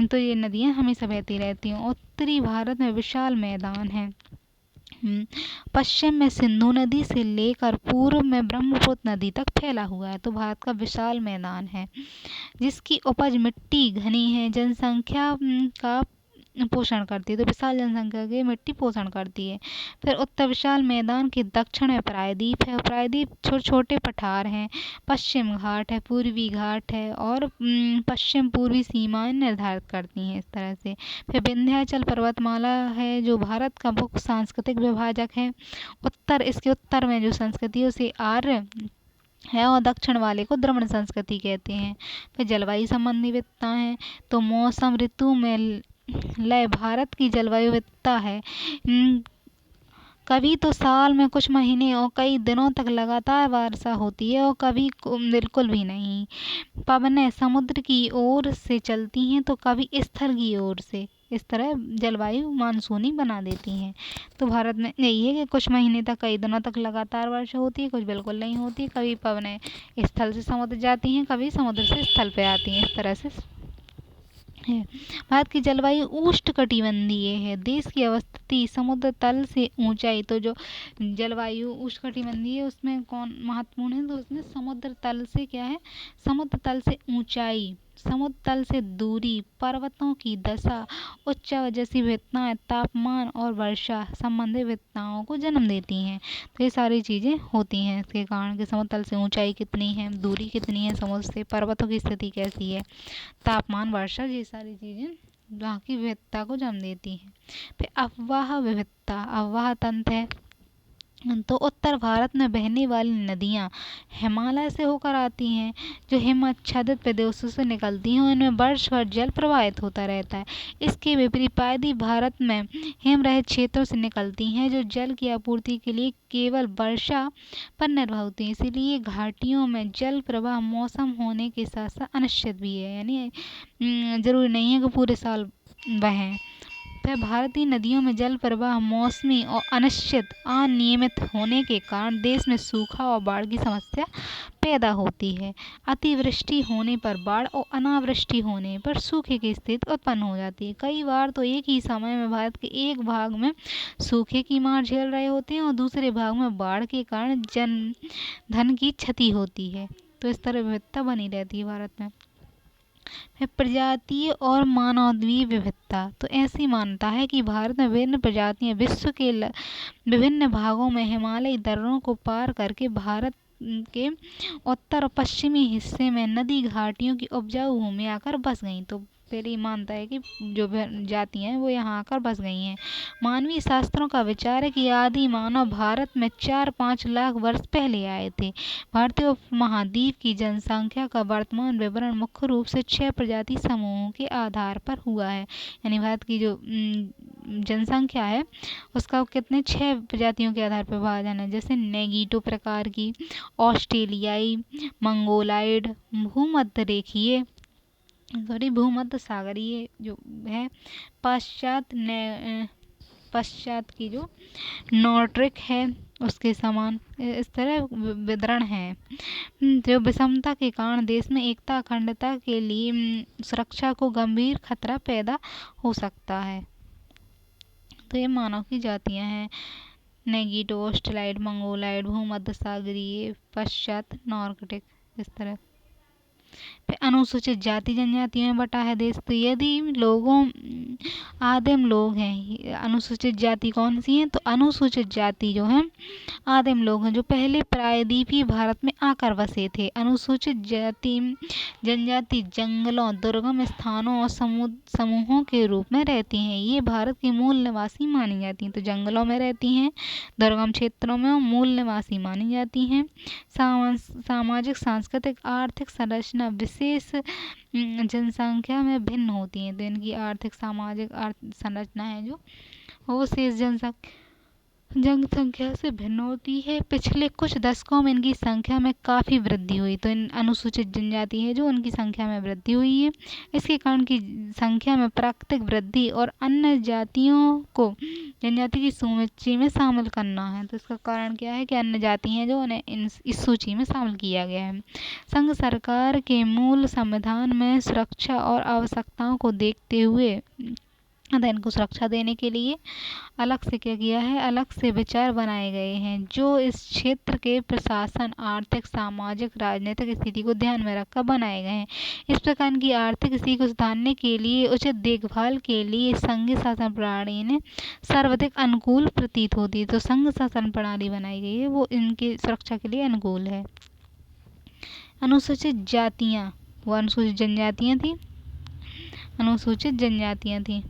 तो ये नदियां हमेशा बहती रहती हैं। उत्तरी भारत में विशाल मैदान है। पश्चिम में सिंधु नदी से लेकर पूर्व में ब्रह्मपुत्र नदी तक फैला हुआ है। तो भारत का विशाल मैदान है जिसकी उपज मिट्टी घनी है, जनसंख्या का पोषण करती है। तो विशाल जनसंख्या की मिट्टी पोषण करती है। फिर उत्तर विशाल मैदान के दक्षिण में प्रायद्वीप है। प्रायद्वीप छोटे छोटे पठार हैं। पश्चिम घाट है, पूर्वी घाट है और पश्चिम पूर्वी सीमाएं निर्धारित करती हैं इस तरह से। फिर विंध्याचल पर्वतमाला है जो भारत का मुख्य सांस्कृतिक विभाजक है। इसके उत्तर में जो संस्कृति है उसे आर्य है और दक्षिण वाले को द्रविड़ संस्कृति कहते हैं। फिर जलवायु संबंधी विविधता है, तो मौसम ऋतु में लय भारत की जलवायु विविधता है। कभी तो साल में कुछ महीने और कई दिनों तक लगातार वर्षा होती है और कभी बिल्कुल भी नहीं। पवनें समुद्र की ओर से चलती हैं तो कभी स्थल की ओर से। इस तरह जलवायु मानसूनी बना देती हैं। तो भारत में यही है कि कुछ महीने तक कई दिनों तक लगातार वर्षा होती है, कुछ बिल्कुल नहीं होती। कभी पवनें स्थल से समुद्र जाती हैं, कभी समुद्र से स्थल पे आती हैं, इस तरह से है। भारत की जलवायु उष्णकटिबंधीय है। देश की अवस्थिति समुद्र तल से ऊंचाई, तो जो जलवायु उष्णकटिबंधीय है उसमें कौन महत्वपूर्ण है, तो उसमें समुद्र तल से क्या है, समुद्र तल से ऊंचाई, समुद्र तल से दूरी, पर्वतों की दशा, उच्च जैसी विविधताएं तापमान और वर्षा संबंधी विविधताओं को जन्म देती हैं। तो ये सारी चीज़ें होती हैं इसके कारण कि समुद्र तल से ऊंचाई कितनी है, दूरी कितनी है समुद्र से, पर्वतों की स्थिति कैसी है, तापमान, वर्षा, ये सारी चीज़ें वहाँ की विविधता को जन्म देती हैं। फिर अफवाह विविधता, अफवाह तंत्र है, तो उत्तर भारत में बहने वाली नदियाँ हिमालय से होकर आती हैं जो हिम आच्छादित प्रदेशों से निकलती हैं और इनमें वर्ष भर जल प्रवाहित होता रहता है। इसके विपरीत प्रायद्वीप भारत में हिम रहित क्षेत्रों से निकलती हैं जो जल की आपूर्ति के लिए केवल वर्षा पर निर्भर होती हैं। इसीलिए घाटियों में जल प्रवाह मौसम होने के साथ साथ अनिश्चित भी है, यानी जरूरी नहीं है कि पूरे साल बहें। फिर भारतीय नदियों में जल प्रवाह मौसमी और अनिश्चित अनियमित होने के कारण देश में सूखा और बाढ़ की समस्या पैदा होती है। अतिवृष्टि होने पर बाढ़ और अनावृष्टि होने पर सूखे की स्थिति उत्पन्न हो जाती है। कई बार तो एक ही समय में भारत के एक भाग में सूखे की मार झेल रहे होते हैं और दूसरे भाग में बाढ़ के कारण धन की क्षति होती है। तो इस तरह विविधता बनी रहती है भारत में। है प्रजातीय और मानवीय विविधता, तो ऐसी मान्यता है कि भारत में विभिन्न प्रजातियां विश्व के विभिन्न भागों में हिमालयी दर्रों को पार करके भारत के उत्तर और पश्चिमी हिस्से में नदी घाटियों की उपजाऊ भूमि आकर बस गईं। तो पहले मानता है कि जो जातियां हैं वो यहाँ आकर बस गई हैं। मानवीय शास्त्रों का विचार है कि आदि मानव भारत में 4-5 लाख वर्ष पहले आए थे। भारतीय उपमहाद्वीप की जनसंख्या का वर्तमान विवरण मुख्य रूप से 6 प्रजाति समूहों के आधार पर हुआ है। यानी भारत की जो जनसंख्या है उसका कितने 6 प्रजातियों के आधार पर विभाजन है, जैसे नेगीटो प्रकार की, ऑस्ट्रेलियाई, मंगोलाइड, भूमध्य सागरीय जो है, पश्चात की जो नॉर्ट्रिक है उसके समान, इस तरह वितरण है। जो विषमता के कारण देश में एकता अखंडता के लिए सुरक्षा को गंभीर खतरा पैदा हो सकता है। तो ये मानव की जातियां हैं, नेगीटो, ऑस्ट्रेलाइड, मंगोलाइड, भूमध्य सागरीय, पश्चात, नॉर्डिक, इस तरह। फिर अनुसूचित जाति जनजाति में बटा है देश। तो यदि लोगों आदिम लोग हैं, अनुसूचित जाति कौन सी है, तो अनुसूचित जाति जो है आदिम लोग हैं जो पहले प्रायद्वीपीय भारत में आकर बसे थे। अनुसूचित जाति जनजाति जंगलों, दुर्गम स्थानों और समूहों के रूप में रहती हैं। ये भारत की मूल निवासी मानी जाती हैं। तो जंगलों में रहती हैं, दुर्गम क्षेत्रों में और मूल निवासी मानी जाती हैं। सामाजिक, सांस्कृतिक, आर्थिक संरचना विशेष जनसंख्या में भिन्न होती हैं। तो इनकी आर्थिक, सामाजिक संरचना है जो वो शेष जनसंख्या से भिन्न होती है। पिछले कुछ दशकों में इनकी संख्या में काफ़ी वृद्धि हुई। तो इन अनुसूचित जनजाति है जो उनकी संख्या में वृद्धि हुई है। इसके कारण की संख्या में प्राकृतिक वृद्धि और अन्य जातियों को जनजाति की सूची में शामिल करना है। तो इसका कारण क्या है कि अन्य जाति हैं जो उन्हें इस सूची में शामिल किया गया है। संघ सरकार के मूल संविधान में सुरक्षा और आवश्यकताओं को देखते हुए अध्ययन को सुरक्षा देने के लिए अलग से क्या किया है, अलग से विचार बनाए गए हैं जो इस क्षेत्र के प्रशासन, आर्थिक, सामाजिक, राजनीतिक स्थिति को ध्यान में रखकर बनाए गए हैं। इस प्रकार की आर्थिक स्थिति को सुधारने के लिए, उचित देखभाल के लिए संघीय शासन प्रणाली ने सर्वाधिक अनुकूल प्रतीत होती है। तो संघ शासन प्रणाली बनाई गई है वो इनकी सुरक्षा के लिए अनुकूल है। अनुसूचित जातियाँ, वो अनुसूचित जनजातियाँ थी, अनुसूचित जनजातियाँ थी।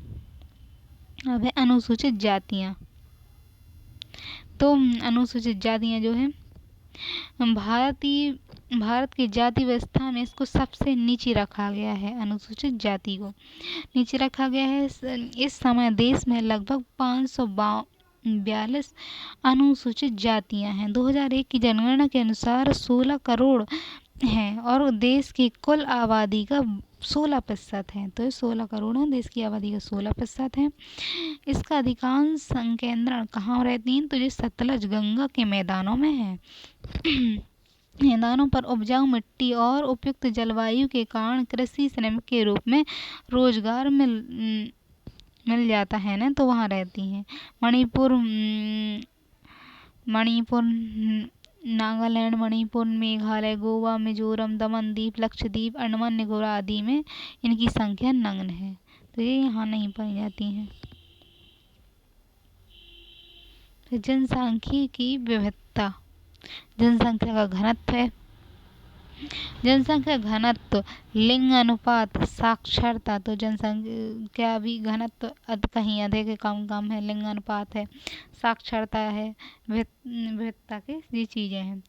अब है अनुसूचित जातियाँ। तो अनुसूचित जातियाँ जो है भारत की जाति व्यवस्था में इसको सबसे नीचे रखा गया है। अनुसूचित जाति को नीचे रखा गया है। इस समय देश में लगभग 542 अनुसूचित जातियाँ हैं। 2001 की जनगणना के अनुसार 16 करोड़ हैं और देश की कुल आबादी का 16% है। तो 16 करोड़ है, देश की आबादी का 16% है। इसका अधिकांश संकेंद्रण कहाँ रहती हैं, तो ये सतलज गंगा के मैदानों में है। मैदानों पर उपजाऊ मिट्टी और उपयुक्त जलवायु के कारण कृषि श्रमिक के रूप में रोजगार मिल जाता है ना, तो वहाँ रहती हैं। मणिपुर, नागालैंड, मणिपुर, मेघालय, गोवा, मिजोरम, दमन दीप, लक्षद्वीप, अंडमान निकोबार आदि में इनकी संख्या नगण्य है। तो ये यहाँ नहीं पाई जाती हैं। तो जनसांख्यिकी विविधता, जनसंख्या का घनत्व है। जनसंख्या घनत्व, लिंग अनुपात, साक्षरता। तो जनसंख्या भी घनत्व कहीं अधिक है, कम है, लिंग अनुपात है, साक्षरता है, विविधता के ये चीज़ें हैं।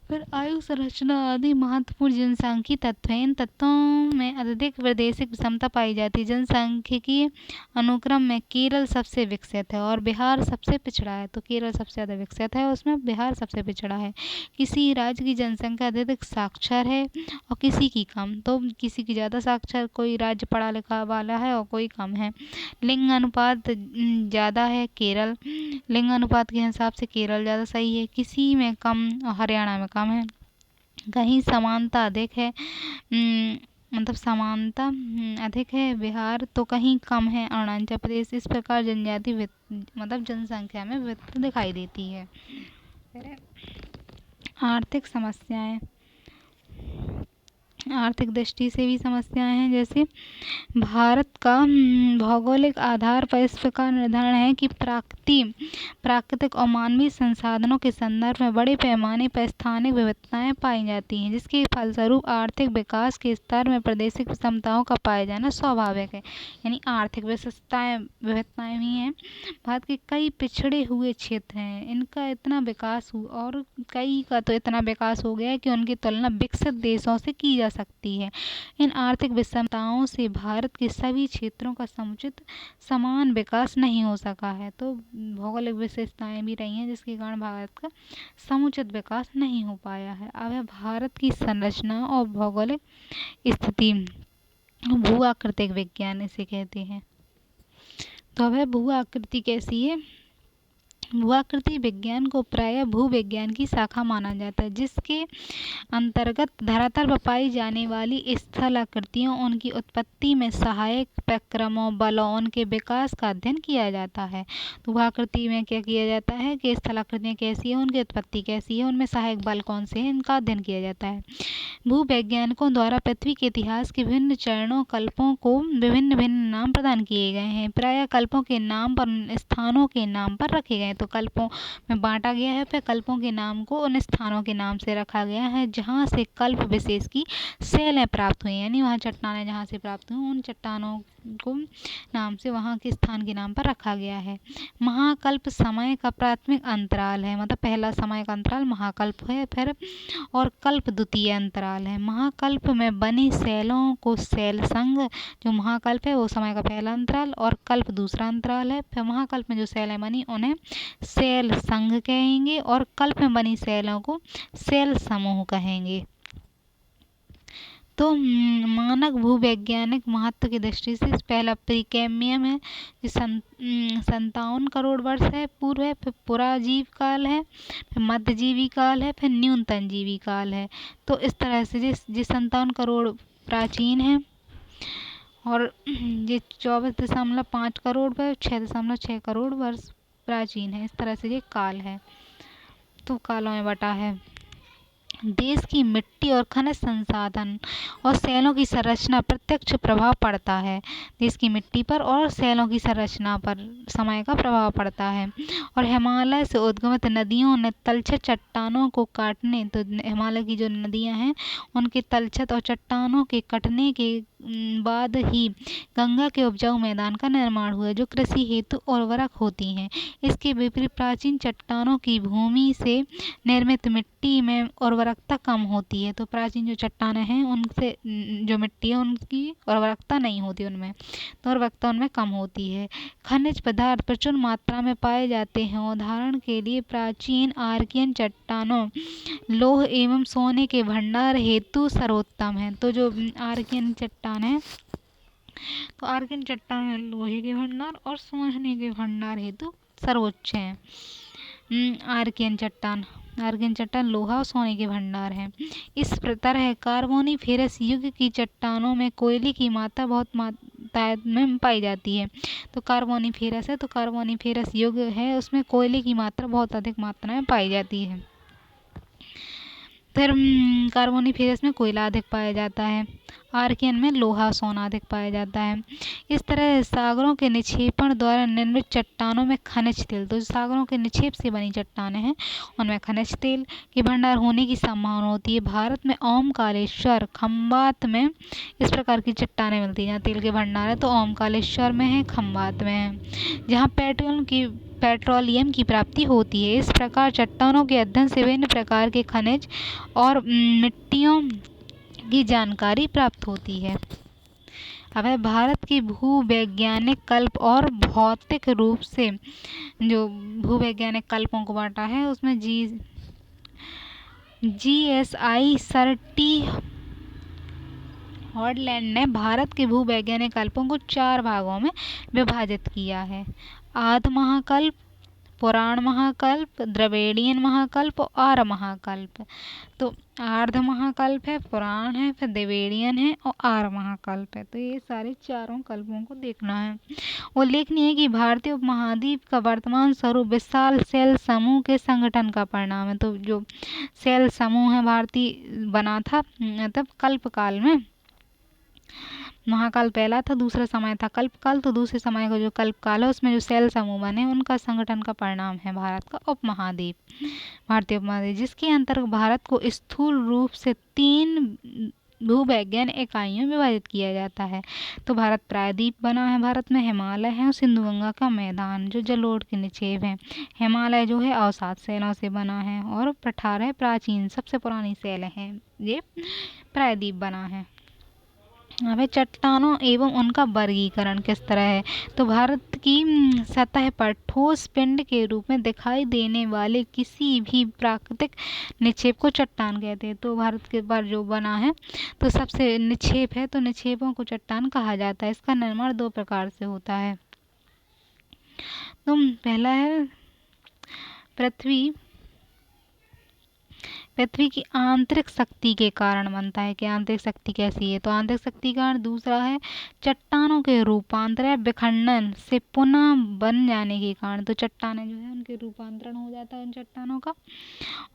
फिर आयु संरचना आदि महत्वपूर्ण जनसांख्यिकी तत्व हैं। इन तत्वों में अत्यधिक प्रादेशिक विषमता पाई जाती है। जनसांख्यिकीय अनुक्रम में केरल सबसे विकसित है और बिहार सबसे पिछड़ा है। तो केरल सबसे ज़्यादा विकसित है, उसमें बिहार सबसे पिछड़ा है। किसी राज्य की जनसंख्या अत्यधिक साक्षर है और किसी की कम। तो किसी की ज़्यादा साक्षर, कोई राज्य पढ़ा लिखा वाला है और कोई कम है। लिंग अनुपात ज़्यादा है केरल, लिंग अनुपात के हिसाब से केरल ज़्यादा सही है। किसी में कम और हरियाणा में कम है। कहीं समानता अधिक है, मतलब समानता अधिक है बिहार, तो कहीं कम है अरुणाचल प्रदेश। इस प्रकार जनजाति मतलब जनसंख्या में विविधता दिखाई देती है। फिर आर्थिक समस्याएं, आर्थिक दृष्टि से भी समस्याएं हैं। जैसे भारत का भौगोलिक आधार पर इस प्रकार निर्धारण है कि प्राकृतिक और मानवीय संसाधनों के संदर्भ में बड़े पैमाने पर स्थानिक विविधताएं पाई जाती हैं, जिसके फलस्वरूप आर्थिक विकास के स्तर में प्रादेशिक विषमताओं का पाया जाना स्वाभाविक है। यानी आर्थिक विविधताएं भी हैं। भारत के कई पिछड़े हुए क्षेत्र हैं, इनका इतना विकास हुआ और कई का तो इतना विकास हो गया है कि उनकी तुलना विकसित देशों से की जा सकती है। इन आर्थिक विषमताओं से भारत के सभी क्षेत्रों का समुचित समान विकास नहीं हो सका है। तो भौगोलिक विशेषताएं भी रही हैं जिसके कारण भारत का समुचित विकास नहीं हो पाया है। अब है भारत की संरचना और भौगोलिक स्थिति, भू आकृतिक विज्ञान इसे कहते हैं। तो अब है भू आकृति कैसी है। भूआकृति विज्ञान को प्रायः भूविज्ञान की शाखा माना जाता है, जिसके अंतर्गत धरातल पर पाई जाने वाली स्थलाकृतियों, उनकी उत्पत्ति में सहायक प्रक्रमों, बलों, उनके विकास का अध्ययन किया जाता है। तो भूआकृति में क्या किया जाता है कि स्थलाकृतियाँ कैसी है, उनकी उत्पत्ति कैसी है, उनमें सहायक बल कौन से हैं, इनका अध्ययन किया जाता है। भूवैज्ञानिकों द्वारा पृथ्वी के इतिहास के विभिन्न चरणों, कल्पों को विभिन्न भिन्न नाम प्रदान किए गए हैं। प्रायः कल्पों के नाम पर उन स्थानों के नाम पर रखे गए हैं। तो कल्पों में बांटा गया है, फिर कल्पों के नाम को उन स्थानों के नाम से रखा गया है जहाँ से कल्प विशेष की शैलें प्राप्त हुई, यानी वहाँ चट्टानें जहाँ से प्राप्त हुई, उन चट्टानों को नाम से वहाँ के स्थान के नाम पर रखा गया है। महाकल्प समय का प्राथमिक अंतराल है, मतलब पहला समय का अंतराल महाकल्प है, फिर और कल्प द्वितीय अंतराल है। महाकल्प में बनी शैलों को शैल संघ, जो महाकल्प है वो समय का पहला अंतराल और कल्प दूसरा अंतराल है। फिर महाकल्प में जो शैलें बनी उन्हें शैल संघ कहेंगे और कल्प में बनी शैलों को शैल समूह कहेंगे। तो मानक भूवैज्ञानिक महत्व की दृष्टि से पहला प्रीकैम्बियम है, जो 57 करोड़ वर्ष है पूर्व है, फिर पुराजीव काल है, फिर मध्यजीवी काल है, फिर न्यूनतम जीवी काल है। तो इस तरह से ये 57 करोड़ प्राचीन है और ये 24.5 करोड़ पर 6.6 करोड़ वर्ष प्राचीन है। इस तरह से ये काल है, तो कालों में बटा है। देश की मिट्टी और खनिज संसाधन और शैलों की संरचना प्रत्यक्ष प्रभाव पड़ता है। देश की मिट्टी पर और शैलों की संरचना पर समय का प्रभाव पड़ता है। और हिमालय से उद्गमित नदियों ने तलछट चट्टानों को काटने, तो हिमालय की जो नदियां हैं उनके तलछट और चट्टानों के कटने के बाद ही गंगा के उपजाऊ मैदान का निर्माण हुआ, जो कृषि हेतु उर्वरक होती हैं। इसके विपरीत प्राचीन चट्टानों की भूमि से निर्मित मिट्टी में उर्वरकता कम होती है। तो प्राचीन जो चट्टानें हैं उनसे जो मिट्टी है उनकी उर्वरकता नहीं होती, उनमें तो उर्वरकता उनमें कम होती है। खनिज पदार्थ प्रचुर मात्रा में पाए जाते हैं। उदाहरण के लिए प्राचीन आर्कियन चट्टानों लौह एवं सोने के भंडार हेतु सर्वोत्तम है। तो जो आर्कियन चट्टान है, तो आर्कियन चट्टान लोहे के भंडार और सोने के भंडार हेतु सर्वोच्च है। आर्कियन चट्टान लोहा और सोने के भंडार हैं। इस तरह कार्बोनिफेरस युग की चट्टानों में कोयले की मात्रा बहुत मात्रा में पाई जाती है। तो कार्बोनिफेरस है, तो कार्बोनिफेरस युग है, उसमें कोयले की मात्रा बहुत अधिक मात्रा में पाई जाती है। फिर कार्बोनिफेरस में कोयला अधिक पाया जाता है, आर्कियन में लोहा सोना अधिक पाया जाता है। इस तरह सागरों के निक्षेपण द्वारा निर्मित चट्टानों में खनिज तेल, तो सागरों के निक्षेप से बनी चट्टानें हैं उनमें खनिज तेल के भंडार होने की संभावना होती है। भारत में ओमकारेश्वर, खंबात में इस प्रकार की चट्टानें मिलती हैं जहाँ तेल के भंडार है। तो ओमकारेश्वर में है, खंबात में है, जहाँ पेट्रोलियम की प्राप्ति होती है। इस प्रकार चट्टानों के अध्ययन से विभिन्न प्रकार के खनिज और मिट्टियों की जानकारी प्राप्त होती है। अब है भारत की भूवैज्ञानिक कल्प और भौतिक रूप से जो भूवैज्ञानिक कल्पों को बांटा है उसमें GSI सर्टी हॉडलैंड ने भारत के भूवैज्ञानिक कल्पों को 4 भागों में विभाजित किया है। आद्य महाकल्प, पुराण महाकल्प, द्रविड़ियन महाकल्प और आर्य महाकल्प। तो आर्य महाकल्प है, पुराण है, फिर द्रविड़ियन है और आर्य महाकल्प है। तो ये सारे चारों कल्पों को देखना है। उल्लेखनीय है कि भारतीय उपमहाद्वीप का वर्तमान स्वरूप विशाल शैल समूह के संगठन का परिणाम है। तो जो शैल समूह है भारतीय बना था मतलब कल्प काल में, महाकाल पहला था, दूसरा समय था कल्पकाल, तो दूसरे समय का जो कल्पकाल है उसमें जो शैल समूह बने उनका संगठन का परिणाम है भारत का उपमहाद्वीप, भारतीय उपमहाद्वीप, जिसके अंतर्गत भारत को स्थूल रूप से 3 भूवैज्ञानिक इकाइयों में विभाजित किया जाता है। तो भारत प्रायद्वीप बना है, भारत में हिमालय है और सिंधु गंगा का मैदान जो जलोढ़ के निक्षेप है। हिमालय जो है अवसाद शैलों से बना है और पठार है प्राचीन सबसे पुरानी शैलें हैं, ये प्रायद्वीप बना है। अब चट्टानों एवं उनका वर्गीकरण किस तरह है। तो भारत की सतह पर ठोस पिंड के रूप में दिखाई देने वाले किसी भी प्राकृतिक निक्षेप को चट्टान कहते हैं। तो भारत के पर जो बना है तो सबसे निक्षेप है, तो निक्षेपों को चट्टान कहा जाता है। इसका निर्माण 2 प्रकार से होता है। तो पहला है पृथ्वी की आंतरिक शक्ति के कारण बनता है। कि आंतरिक शक्ति कैसी है, तो आंतरिक शक्ति के कारण दूसरा है चट्टानों के रूपांतर या विखंडन से पुनः बन जाने के कारण। तो चट्टानें जो है उनके रूपांतरण हो जाता है उन चट्टानों का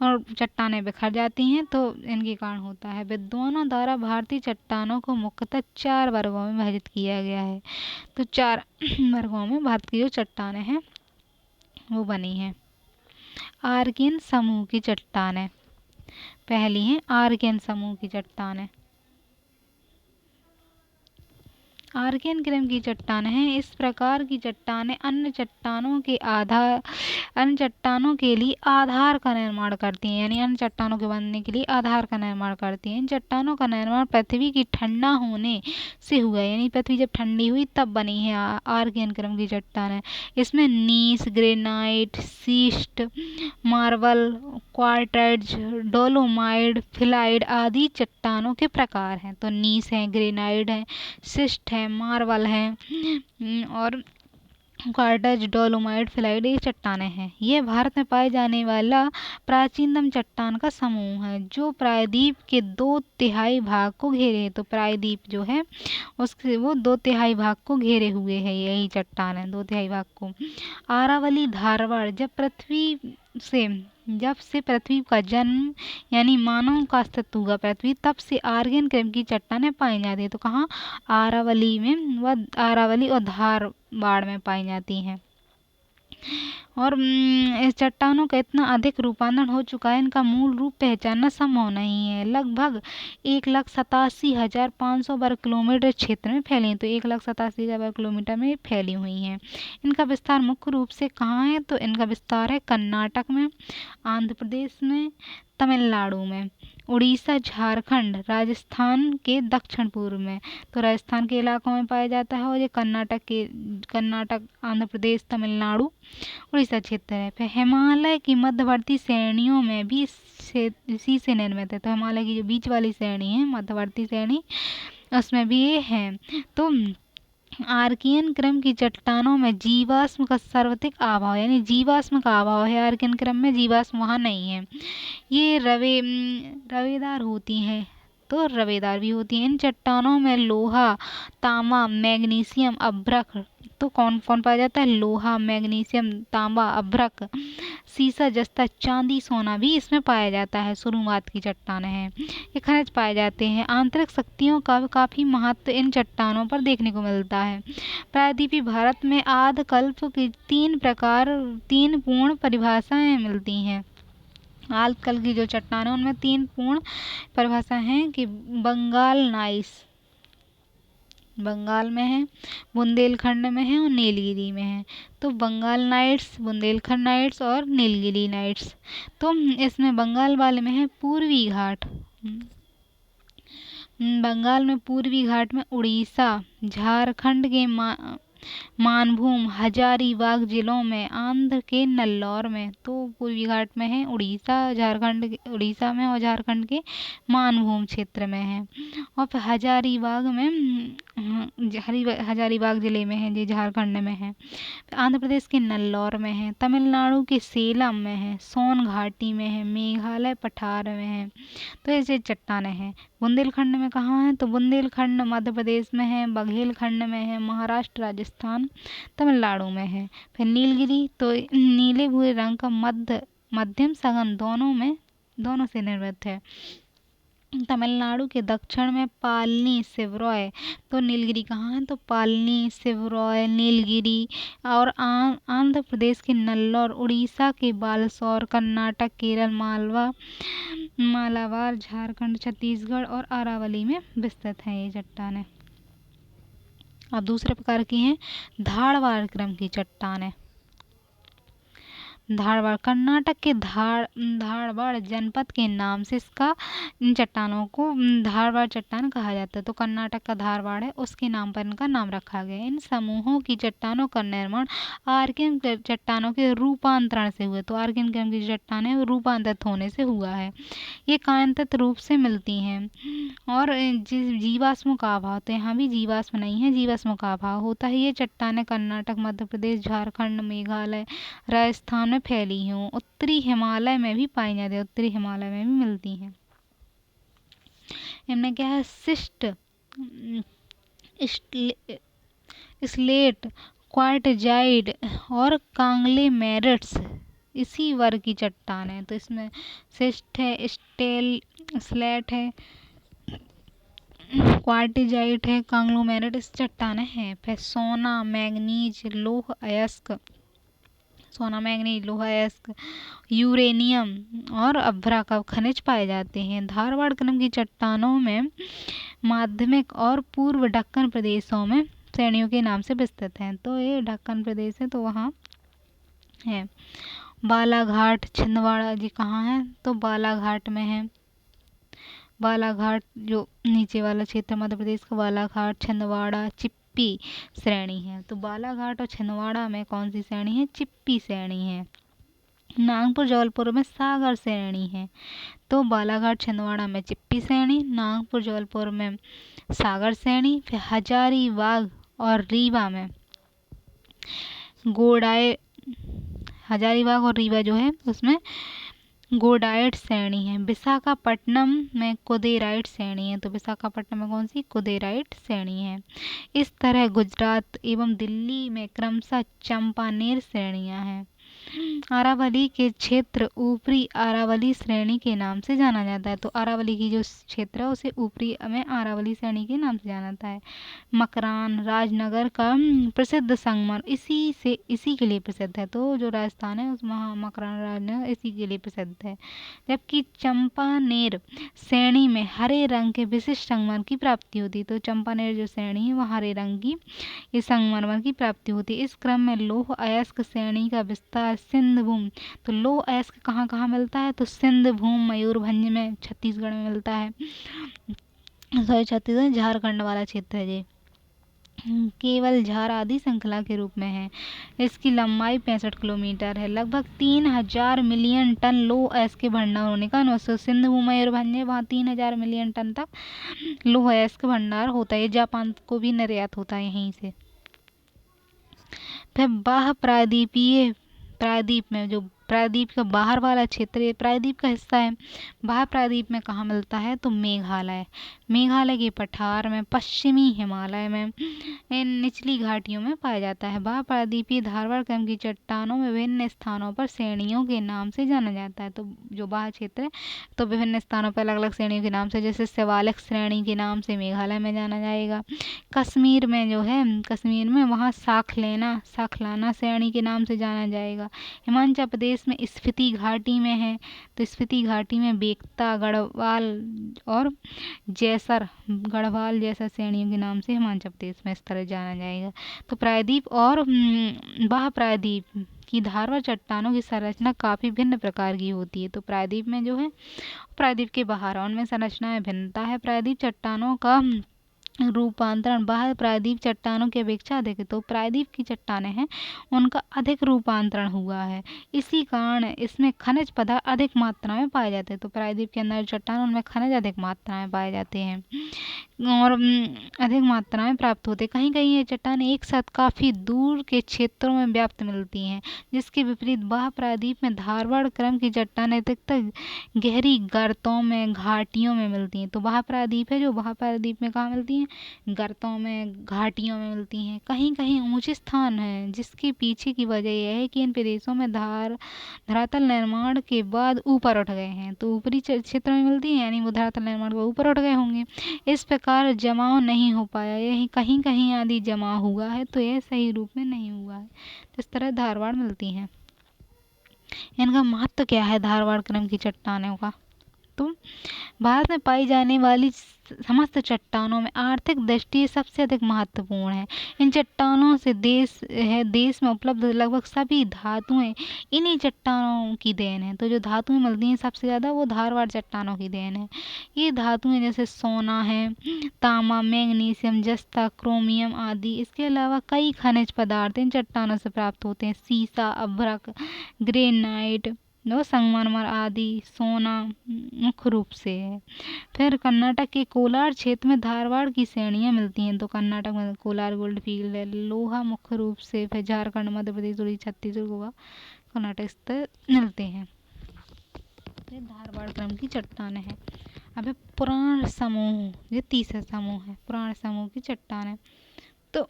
और चट्टानें बिखर जाती हैं, तो इनके कारण होता है। विद्वानों द्वारा भारतीय चट्टानों को मुख्यतः 4 वर्गों में विभाजित किया गया है। तो 4 वर्गों में भारत की जो चट्टानें हैं वो बनी हैं। आर्कियन समूह की चट्टानें, पहली है आर्कियन समूह की चट्टानें। आर्कियन क्रम की चट्टानें हैं। इस प्रकार की चट्टानें अन्य चट्टानों के लिए आधार का निर्माण करती हैं, यानी अन्य चट्टानों के बनने के लिए आधार का निर्माण करती हैं। इन चट्टानों का निर्माण पृथ्वी की ठंडा होने से हुआ, यानी पृथ्वी जब ठंडी हुई तब बनी है आर्कियन क्रम की चट्टानें। इसमें gneiss, granite, schist, marble, quartz, dolomite, phyllite आदि चट्टानों के प्रकार हैं। तो नीस है, ग्रेनाइट है, सिस्ट है, मार्बल है और क्वार्ट्ज, डोलोमाइट, फिलाइट ये चट्टानें हैं। ये भारत में पाए जाने वाला प्राचीनतम चट्टान का समूह है जो प्रायद्वीप के 2/3 भाग को घेरे है। तो प्रायद्वीप जो है उसके वो 2/3 भाग को घेरे हुए है, यही चट्टान है 2/3 भाग को। अरावली, धारवाड़, जब से पृथ्वी का जन्म यानी मानव का अस्तित्व हुआ पृथ्वी, तब से आर्कियन क्रम की चट्टानें पाई जाती है। तो कहाँ, अरावली में, वह अरावली और धारवाड़ में पाई जाती हैं। और इस चट्टानों का इतना अधिक रूपांतरण हो चुका है, इनका मूल रूप पहचानना संभव नहीं है। लगभग 1,87,500 वर्ग किलोमीटर क्षेत्र में फैली हैं। तो 1,87,000 वर्ग किलोमीटर में फैली हुई हैं। इनका विस्तार मुख्य रूप से कहाँ है, तो इनका विस्तार है कर्नाटक में, आंध्र प्रदेश में, तमिलनाडु में, उड़ीसा, झारखंड, राजस्थान के दक्षिण पूर्व में। तो राजस्थान के इलाकों में पाया जाता है और ये कर्नाटक, आंध्र प्रदेश, तमिलनाडु, उड़ीसा क्षेत्र है। फिर हिमालय की मध्यवर्ती श्रेणियों में भी इसी से निर्मित है। तो हिमालय की जो बीच वाली श्रेणी है, मध्यवर्ती श्रेणी, उसमें भी ये है। तो आर्कियन क्रम की चट्टानों में जीवाश्म का सर्वाधिक अभाव, यानी जीवाश्म का अभाव है। आर्कियन क्रम में जीवाश्म वहाँ नहीं है। ये रवेदार होती हैं, तो रवेदार भी होती हैं। इन चट्टानों में लोहा, तांबा, मैग्नीशियम, अभ्रक, तो कौन कौन पाया जाता है, लोहा, मैग्नीशियम, तांबा, अभ्रक, सीसा, जस्ता, चांदी, सोना भी इसमें पाया जाता है। शुरुआत की चट्टानें हैं, ये खनिज पाए जाते हैं। आंतरिक शक्तियों का काफ़ी महत्व इन चट्टानों पर देखने को मिलता है। प्रायद्वीपीय भारत में आद्यकल्प की 3 पूर्ण परिभाषाएं मिलती हैं। आजकल की जो चट्टानें उनमें 3 पूर्ण परिभाषा हैं कि बंगाल में है, बुंदेलखंड में है और नीलगिरी में है। तो बंगाल नाइट्स, बुंदेलखंड नाइट्स और नीलगिरी नाइट्स। तो इसमें बंगाल वाले में है पूर्वी घाट, बंगाल में पूर्वी घाट में उड़ीसा, झारखंड के मानभूम, हजारीबाग जिलों में, आंध्र के नल्लौर में। तो पूर्वी घाट में है उड़ीसा में और झारखंड के मानभूम क्षेत्र में है। और फिर हजारीबाग जिले में है, जो झारखंड में है। आंध्र प्रदेश के नल्लौर में है, तमिलनाडु के सेलम में है, सोन घाटी में है, मेघालय पठार में है। तो ऐसे चट्टानें हैं। बुंदेलखंड में कहाँ है, तो बुंदेलखंड मध्य प्रदेश में है, बघेलखंड में है, महाराष्ट्र, राजस्थान, तमिलनाडु में है। फिर नीलगिरी, तो नीले भूरे रंग का मध्यम सघन दोनों से निर्मित है। तमिलनाडु के दक्षिण में पालनी, सिवरॉय, तो नीलगिरी कहाँ है, तो पालनी, सिवरॉय, नीलगिरी। और आंध्र प्रदेश के नल्लौर, उड़ीसा के बालसोर, कर्नाटक, केरल, मालाबार, झारखंड, छत्तीसगढ़ और अरावली में विस्तृत हैं ये चट्टानें। अब दूसरे प्रकार की हैं धारवाड़ क्रम की चट्टानें। धारवाड़, कर्नाटक के धारवाड़ जनपद के नाम से इन चट्टानों को धारवाड़ चट्टान कहा जाता है। तो कर्नाटक का धारवाड़ है, उसके नाम पर इनका नाम रखा गया है। इन समूहों की चट्टानों का निर्माण आर्कियन चट्टानों के रूपांतरण से हुआ। तो आर्कियन क्रम की चट्टानें रूपांतरित होने से हुआ है। ये कायांतरित रूप से मिलती हैं और जीवाश्मों का अभाव, तो यहाँ भी जीवाश्म नहीं है, जीवाश्मों का अभाव होता है। ये चट्टानें कर्नाटक, मध्य प्रदेश, झारखंड, मेघालय, राजस्थान में में फैली हूँ। उत्तरी हिमालय में भी पाई जाती है, उत्तरी हिमालय में भी मिलती हैं। इनमें क्या है, सिस्ट, स्लेट, क्वार्टजाइड और कांग्लोमेरेट्स इसी वर्ग की चट्टान है। तो इसमें सिस्ट है, स्लेट है, क्वार्टजाइट है, कांग्लोमेरेट इस चट्टानें हैं। फिर सोना, मैंगनीज, लौह अयस्क, सोना, मैंगनीज, लौह अयस्क, यूरेनियम और अभ्रा का खनिज पाए जाते हैं। धारवाड़ क्रम की चट्टानों में माध्यमिक और पूर्व दक्कन प्रदेशों में श्रेणियों के नाम से विस्तृत हैं। तो ये दक्कन प्रदेश है तो वहाँ है। बालाघाट, छिंदवाड़ा जी कहाँ है, तो बालाघाट में है। बालाघाट जो नीचे वाला क्षेत्र मध्य प्रदेश का, बालाघाट, छिंदवाड़ा, चिप्पी श्रेणी है। तो बालाघाट और छिंदवाड़ा में कौन सी श्रेणी है, चिप्पी श्रेणी है। नागपुर जबलपुर में सागर श्रेणी है। तो बालाघाट छिंदवाड़ा में चिप्पी श्रेणी, नागपुर जबलपुर में सागर श्रेणी। फिर हजारीबाग और रीवा में हजारीबाग और रीवा जो है उसमें गोडाइट श्रेणी है। विशाखापट्टनम में कुदेराइट श्रेणी है। तो विशाखापट्टनम में कौन सी, कुदेराइट श्रेणी है। इस तरह गुजरात एवं दिल्ली में क्रमशः चंपानेर श्रेणियां हैं। अरावली के क्षेत्र ऊपरी अरावली श्रेणी के नाम से जाना जाता है। तो अरावली की जो क्षेत्र है उसे ऊपरी में अरावली श्रेणी के नाम से जाना जाता है। मकरान राजनगर का प्रसिद्ध संगमर इसी के लिए प्रसिद्ध है। तो जो राजस्थान है उसमें मकरान राजनगर इसी के लिए प्रसिद्ध है। जबकि चंपानेर श्रेणी में हरे रंग के विशिष्ट संगमर की प्राप्ति होती है। तो चंपानेर जो श्रेणी है वह हरे रंग की इस संगमरमर की प्राप्ति होती है। इस क्रम में लौह अयस्क श्रेणी का विस्तार सिंधभूम। तो लौह अयस्क कहाँ कहाँ मिलता है, तो सिंधभूम मयूरभंज में छत्तीसगढ़ में मिलता है। सॉरी छत्तीसगढ़, झारखंड वाला क्षेत्र है ये। केवल झार आदि श्रृंखला के रूप में है। इसकी लंबाई 65 किलोमीटर है। लगभग 3000 मिलियन टन लौह अयस्क के भंडार होने का अनुमान। सिंधभूम मयूरभंज है वहाँ 3000 मिलियन टन तक लौह अयस्क भंडार होता है। जापान को भी निर्यात होता है यहीं से। फिर बाह्य प्रायद्वीप में जो प्रायद्वीप का बाहर वाला क्षेत्र है, प्रायद्वीप का हिस्सा है। बाह्य प्रायद्वीप में कहाँ मिलता है, तो मेघालय के पठार में, पश्चिमी हिमालय में, इन निचली घाटियों में पाया जाता है। बाह्य प्रायद्वीपीय धारवाड़ क्रम की चट्टानों में विभिन्न स्थानों पर श्रेणियों के नाम से जाना जाता है। तो जो बाह्य क्षेत्र है तो विभिन्न स्थानों पर अलग अलग श्रेणियों के नाम से, जैसे शिवालिक श्रेणी के नाम से मेघालय में जाना जाएगा। कश्मीर में जो है, कश्मीर में वहाँ साखलाना श्रेणी के नाम से जाना जाएगा। हिमाचल प्रदेश में स्पीति घाटी में है। तो स्पीति घाटी में बेक्ता, गढ़वाल और जैसर गढ़वाल जैसा श्रेणियों के नाम से हिमाचल प्रदेश में इस तरह जाना जाएगा। तो प्रायद्वीप और बाह्य प्रायद्वीप की धारवाड़ चट्टानों की संरचना काफ़ी भिन्न प्रकार की होती है। तो प्रायद्वीप में जो है, प्रायद्वीप के बाहर उनमें संरचना में भिन्नता है। प्रायद्वीप चट्टानों का रूपांतरण बाह्य प्रायद्वीप चट्टानों की अपेक्षा अधिक है। तो प्रायद्वीप की चट्टानें हैं उनका अधिक रूपांतरण हुआ है। इसी कारण इसमें खनिज पदार्थ अधिक मात्रा में पाए जाते हैं। तो प्रायद्वीप के अंदर चट्टान उनमें खनिज अधिक मात्रा में पाए जाते हैं और अधिक मात्रा में प्राप्त होते हैं। कहीं कहीं ये चट्टानें एक साथ काफ़ी दूर के क्षेत्रों में व्याप्त मिलती हैं, जिसके विपरीत बाह्य प्रायद्वीप में धारवाड़ क्रम की चट्टानें अधिकतर गहरी गर्तों में, घाटियों में मिलती हैं। तो बाह्य प्रायद्वीप है जो बाह्य प्रायद्वीप में कहाँ मिलती हैं, गर्तों में, घाटियों में मिलती हैं। कहीं कहीं ऊंचे स्थान हैं, जिसके पीछे की वजह यह है कि इन प्रदेशों में धरातल निर्माण के बाद ऊपर उठ गए हैं। तो ऊपरी क्षेत्र में मिलती हैं यानी वो धरातल निर्माण के ऊपर उठ गए होंगे। इस प्रकार जमाव नहीं हो पाया, यही कहीं कहीं आदि जमा हुआ है, तो यह सही रूप में नहीं हुआ है। तो इस तरह धारवाड़ मिलती हैं। इनका महत्व क्या है धारवाड़ क्रम की चट्टानों का, तो भारत में पाई जाने वाली समस्त चट्टानों में आर्थिक दृष्टि सबसे अधिक महत्वपूर्ण है। इन चट्टानों से देश में उपलब्ध लगभग सभी धातुएं इन्हीं चट्टानों की देन है। तो जो धातुएं मिलती हैं सबसे ज़्यादा वो धारवाड़ चट्टानों की देन है। ये धातुएं जैसे सोना है, तांबा, मैग्नीशियम, जस्ता, क्रोमियम आदि। इसके अलावा कई खनिज पदार्थ इन चट्टानों से प्राप्त होते हैं। सीसा, अभ्रक, ग्रेनाइट, संगमरमर आदि सोना मुख्य रूप से है। फिर कर्नाटक के कोलार क्षेत्र में धारवाड़ की श्रेणियाँ मिलती हैं। तो कर्नाटक में कोलार गोल्ड फील्ड है। लोहा मुख्य रूप से, फिर झारखंड, मध्य प्रदेश, उड़ीसा, छत्तीसगढ़, गोवा कोकोनट स्तर मिलते हैं। ये धारवाड़ क्रम की चट्टानें हैं। अब पुराण समूह, ये तीसरा समूह है, पुराण समूह की चट्टानें। तो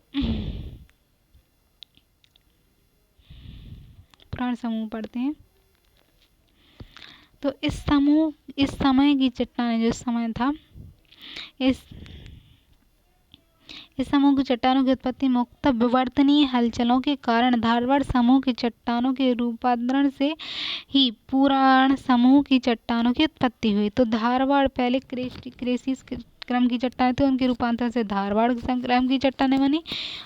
पुराण समूह पढ़ते हैं। तो इस समय की चट्टानें, जो समय था, इस समूह की चट्टानों की उत्पत्ति मुख्यतः विवर्तनीय हलचलों के कारण धारवाड़ समूह की चट्टानों के रूपांतरण से ही पुराण समूह की चट्टानों की उत्पत्ति हुई। तो धारवाड़ पहले क्रेसीस क्रम की चट्टानें थी, उनके रूपांतरण से धारवाड़ क्रम की चट्टानें बनी।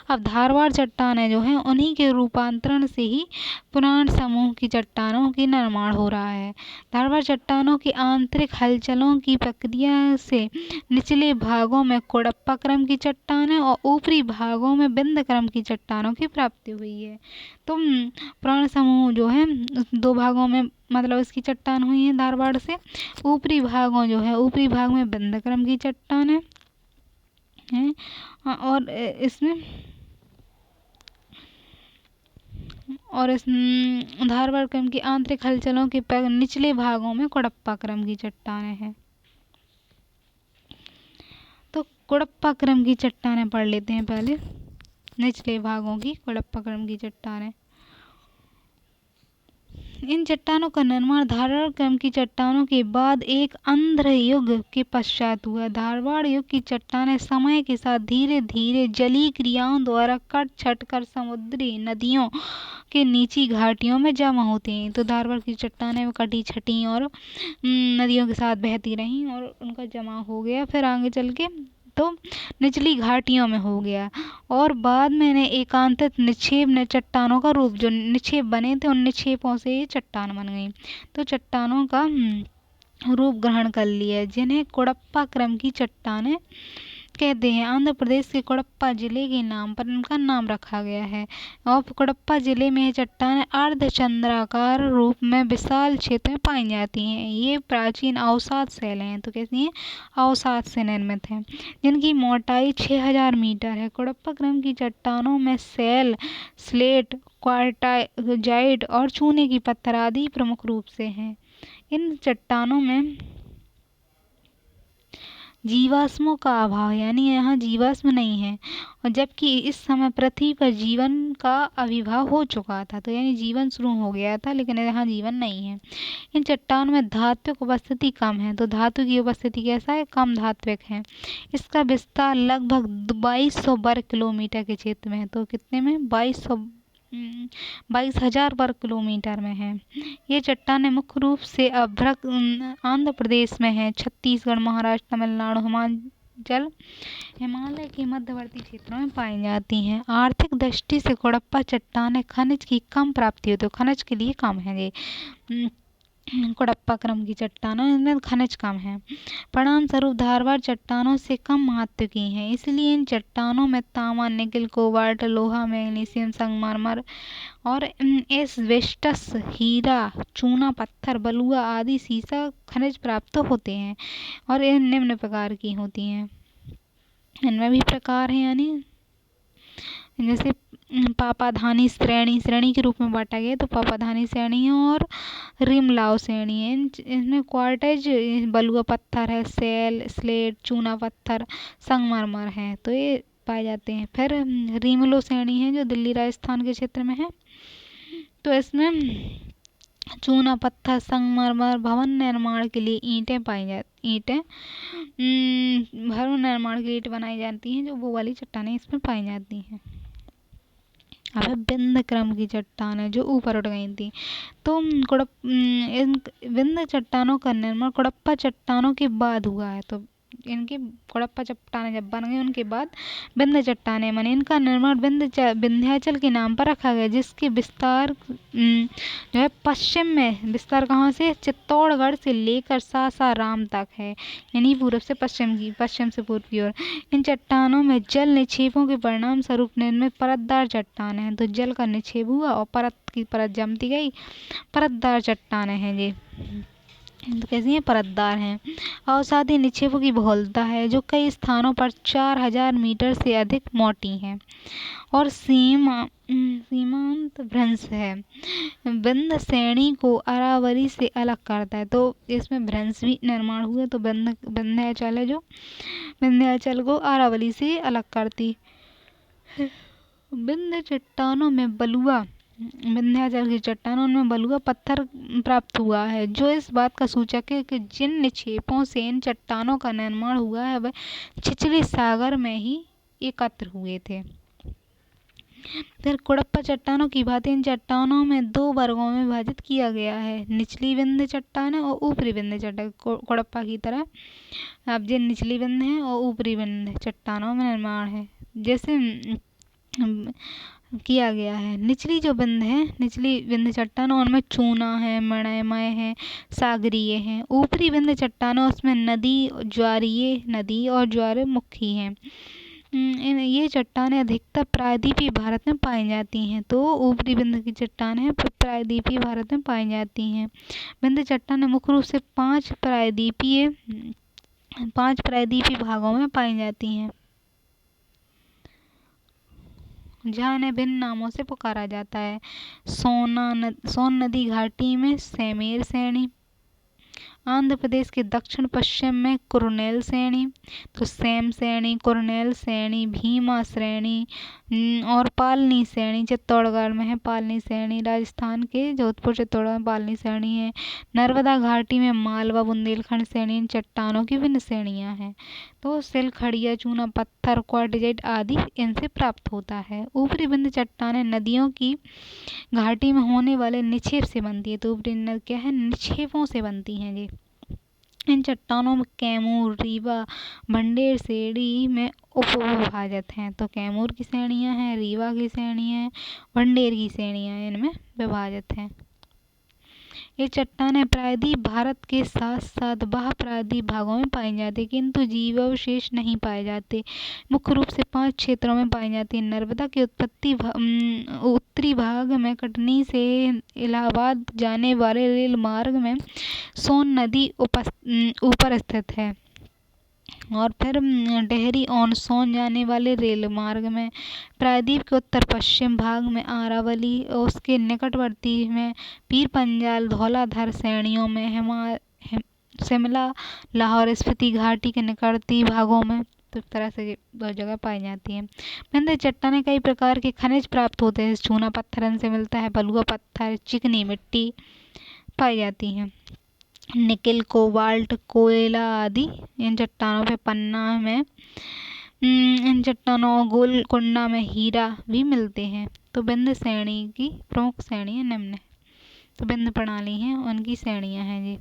अब धारवाड़ चट्टानें जो हैं उन्हीं के रूपांतरण से ही पुराण समूह की चट्टानों की निर्माण हो रहा है। धारवाड़ चट्टानों की आंतरिक हलचलों की प्रक्रिया से निचले भागों में कोडप्पा क्रम की चट्टानें और ऊपरी भागों में बिंद क्रम की चट्टानों की प्राप्ति हुई है। तो पुराण समूह जो है दो भागों में, मतलब इसकी चट्टान हुई है धारवाड़ से। ऊपरी भाग में बिंद क्रम की चट्टानें हैं और इस धारवाड़ क्रम की आंतरिक हलचलों के निचले भागों में कोडप्पा क्रम की चट्टानें हैं। तो कोडप्पा क्रम की चट्टानें पढ़ लेते हैं पहले। निचले भागों की कोडप्पा क्रम की चट्टानें। इन चट्टानों का निर्माण धारवाड़ क्रम की चट्टानों के बाद एक आंध्र युग के पश्चात हुआ। धारवाड़ युग की चट्टानें समय के साथ धीरे धीरे जलीय क्रियाओं द्वारा कट छट कर समुद्री नदियों के नीची घाटियों में जमा होती हैं। तो धारवाड़ की चट्टानें कटी छटी और नदियों के साथ बहती रहीं और उनका जमा हो गया, फिर आगे चल के तो निचली घाटियों में हो गया और बाद में इन्हें एकांतित निक्षेप ने चट्टानों का रूप, जो निक्षेप बने थे उन निक्षेपों से ये चट्टान बन गई। तो चट्टानों का रूप ग्रहण कर लिया, जिन्हें कोडप्पा क्रम की चट्टानें कहते हैं। आंध्र प्रदेश के कोडप्पा जिले के नाम पर इनका नाम रखा गया है। और कोडप्पा जिले में ये चट्टानें अर्धचंद्राकार रूप में विशाल क्षेत्र में पाई जाती हैं। ये प्राचीन अवसाद शैल हैं। तो कैसी हैं? अवसाद से निर्मित हैं, जिनकी मोटाई 6000 मीटर है। कोडप्पा क्रम की चट्टानों में शैल, स्लेट, क्वार्टाजाइट और चूने की पत्थर आदि प्रमुख रूप से हैं। इन चट्टानों में जीवाश्मों का अभाव, यानी यहाँ जीवाश्म नहीं है, और जबकि इस समय पृथ्वी पर जीवन का आविर्भाव हो चुका था। तो यानी जीवन शुरू हो गया था, लेकिन यहाँ जीवन नहीं है। इन चट्टानों में धात्विक उपस्थिति कम है। तो धातु की उपस्थिति कैसा है? कम धात्विक है। इसका विस्तार लगभग 2200 वर्ग किलोमीटर के क्षेत्र में है। तो कितने में? 22,000 वर्ग किलोमीटर में है। ये चट्टानें मुख्य रूप से अभ्रक आंध्र प्रदेश में है, छत्तीसगढ़, महाराष्ट्र, तमिलनाडु, हिमालय के मध्यवर्ती क्षेत्रों में पाई जाती हैं। आर्थिक दृष्टि से कोडप्पा चट्टानें खनिज की कम प्राप्ति होती है, तो खनिज के लिए कम है ये कोडप्पा क्रम की चट्टानों, इनमें खनिज कम है। परिणाम स्वरूप धारवाड़ चट्टानों से कम महत्व की हैं। इसलिए इन चट्टानों में तांबा, निकल, कोबाल्ट, लोहा, मैग्नीशियम, संगमरमर और एस्बेस्टस, हीरा, चूना पत्थर, बलुआ आदि सीसा खनिज प्राप्त होते हैं और ये निम्न प्रकार की होती हैं। इनमें भी प्रकार हैं, यानी जैसे पापाधानी श्रेणी के रूप में बांटा गया। तो पापाधानी श्रेणी है और रिमलाव श्रेणी है। इनमें क्वार्टाज बलुआ पत्थर है, सेल, स्लेट, चूना पत्थर, संगमरमर है, तो ये पाए जाते हैं। फिर रिमलो श्रेणी है जो दिल्ली राजस्थान के क्षेत्र में है। तो इसमें चूना पत्थर, संगमरमर, भवन निर्माण के लिए ईंटें पाई जाती, भवन निर्माण की ईंट बनाई जाती हैं, जो वो वाली चट्टानें इसमें पाई जाती हैं। अब बिंद क्रम की चट्टानें जो ऊपर उठ गई थी। तो इन बिंद चट्टानों का निर्माण कोडप्पा चट्टानों के बाद हुआ है। तो इनके कोडप्पा चट्टानें जब बन गई उनके बाद बिंद चट्टानें बनी। इनका निर्माण विंध्याचल के नाम पर रखा गया, जिसके विस्तार जो है पश्चिम में विस्तार कहाँ से? चित्तौड़गढ़ से लेकर सासाराम तक है, यानी पूर्व से पश्चिम से पूर्व की ओर। इन चट्टानों में जल निक्षेपों के परिणाम स्वरूप निर्मित परतदार चट्टानें हैं। तो जल का निक्षेप हुआ और परत की परत जमती गई, परतदार चट्टानें हैं ये। तो कैसी हैं, परतदार हैं। अवसादी निक्षेपों की बहुलता है जो कई स्थानों पर 4000 मीटर से अधिक मोटी हैं और सीमांत भ्रंश है। विंध्य श्रेणी को अरावली से अलग करता है। तो इसमें भ्रंश भी निर्माण हुए, तो विंध्याचल है जो विंध्याचल को अरावली से अलग करती। विंध्य चट्टानों में बलुआ विंध्याचल की चट्टानों में बलुआ पत्थर प्राप्त हुआ है जो इस बात का सूचक है कि जिन निक्षेपों से इन चट्टानों का निर्माण हुआ है वह छिछली सागर में ही एकत्र हुए थे। फिर कुड़प्पा चट्टानों की भांति इन चट्टानों में 2 वर्गों में विभाजित किया गया है, निचली विंध्य चट्टानें और ऊपरी विंध्य चट्टान। कुड़प्पा की तरह अब जिन निचली विंध्य है और ऊपरी विंध्य चट्टानों में निर्माण है जैसे किया गया है। निचली जो विंध्य है, निचली विंध्य चट्टानों उनमें चूना है, मणिमय है, सागरीय है। ऊपरी विंध्य चट्टानों उसमें नदी और ज्वारमुखी हैं। ये चट्टानें अधिकतर प्रायद्वीपीय भारत में पाई जाती हैं। तो ऊपरी विंध्य की चट्टानें प्रायद्वीपीय भारत में पाई जाती हैं। विंध्य चट्टानें मुख्य रूप से 5 प्रायद्वीपीय भागों में पाई जाती हैं जहाँ इन्हें भिन्न नामों से पुकारा जाता है। सोन नदी घाटी में सैमेर श्रेणी, आंध्र प्रदेश के दक्षिण पश्चिम में कुरनेल श्रेणी, तो सैम श्रेणी, कुरनेल श्रेणी, भीमा श्रेणी और पालनी श्रेणी चित्तौड़गढ़ में है। पालनी श्रेणी राजस्थान के जोधपुर चित्तौड़गढ़ में पालनी श्रेणी है। नर्मदा घाटी में मालवा बुंदेलखंड श्रेणी। इन चट्टानों की विभिन्न श्रेणियां हैं। तो सिल, खड़िया, चूना पत्थर, क्वार्टजाइट आदि इनसे प्राप्त होता है। ऊपरी विंध्य चट्टानें नदियों की घाटी में होने वाले निक्षेप से बनती है। तो ऊपरी क्या है, निक्षेपों से बनती हैं ये। इन चट्टानों में कैमूर, रीवा, भंडेर श्रेणी में उपविभाजित हैं। तो कैमूर की श्रेणियां हैं, रीवा की श्रेणियां हैं, भंडेर की श्रेणियां इनमें विभाजित हैं। ये चट्टानें प्रायद्वीप भारत के साथ साथ बाह्य प्रायद्वीप भागों में पाई जाती है किंतु जीवावशेष नहीं पाए जाते। मुख्य रूप से 5 क्षेत्रों में पाई जाती है। नर्मदा की उत्पत्ति उत्तरी भाग में कटनी से इलाहाबाद जाने वाले रेल मार्ग में सोन नदी ऊपर स्थित है और फिर डेहरी ऑन सोन जाने वाले रेल मार्ग में प्रायद्वीप के उत्तर पश्चिम भाग में अरावली और उसके निकटवर्ती में पीर पंजाल धौलाधर श्रेणियों में शिमला, लाहौर, स्पीति घाटी के निकटवर्ती भागों में तो इस तरह से बहुत जगह पाई जाती है। विंध्य चट्टानें कई प्रकार के खनिज प्राप्त होते हैं। चूना पत्थर इनसे मिलता है, बलुआ पत्थर, चिकनी मिट्टी पाई जाती है। निकिल, कोबाल्ट, कोयला आदि इन चट्टानों पे पन्ना में इन चट्टानों गोलकुंडा में हीरा भी मिलते हैं। तो विंध्य श्रेणी की प्रमुख श्रेणियां निम्न है। तो विंध्य प्रणाली है उनकी श्रेणियां हैं जी,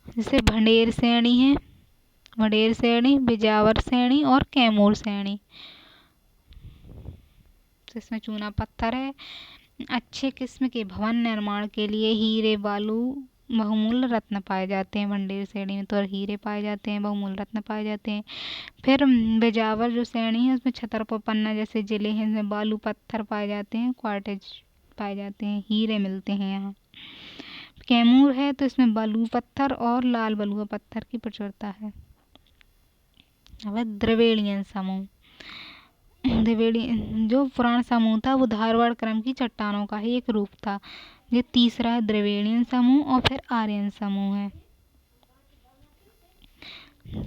जैसे भंडेर श्रेणी है, भंडेर श्रेणी, बिजावर श्रेणी और कैमूर श्रेणी। तो इसमें चूना पत्थर है। अच्छे किस्म के भवन निर्माण के लिए हीरे, बालू, बहुमूल्य रत्न पाए जाते हैं। भंडेर श्रेणी में तो हीरे पाए जाते हैं, बहुमूल्य रत्न पाए जाते हैं। फिर बिजावर जो श्रेणी है उसमें छतरपुर, पन्ना जैसे जिले हैं, इसमें बालू पत्थर पाए जाते हैं, क्वार्टेज पाए जाते हैं, हीरे मिलते हैं यहाँ। कैमूर है तो इसमें बालू पत्थर और लाल बलुआ पत्थर की प्रचुरता है। अब द्रविड़ीय समूह, जो पुराण समूह था वो धारवाड़ क्रम की चट्टानों का ही एक रूप था। ये तीसरा है द्रविड़ीय समूह और फिर आर्यन समूह है।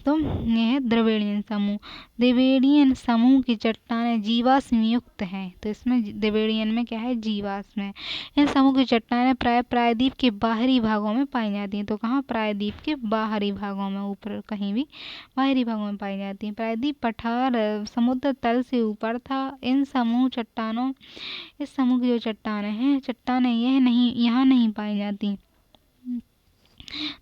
तो यह है द्रविड़ीय समूह। द्रविड़ीय समूह की चट्टानें जीवाश्म युक्त हैं। तो इसमें द्रविड़ीय में क्या है, जीवाश्म है। इन समूह की चट्टानें प्राय प्रायद्वीप के बाहरी भागों में पाई जाती हैं। तो कहाँ, प्रायद्वीप के बाहरी भागों में, ऊपर कहीं भी बाहरी भागों में पाई जाती हैं। प्रायद्वीप पठार समुद्र तल से ऊपर था। इस समूह की जो चट्टानें हैं, चट्टानें यहाँ नहीं पाई जाती।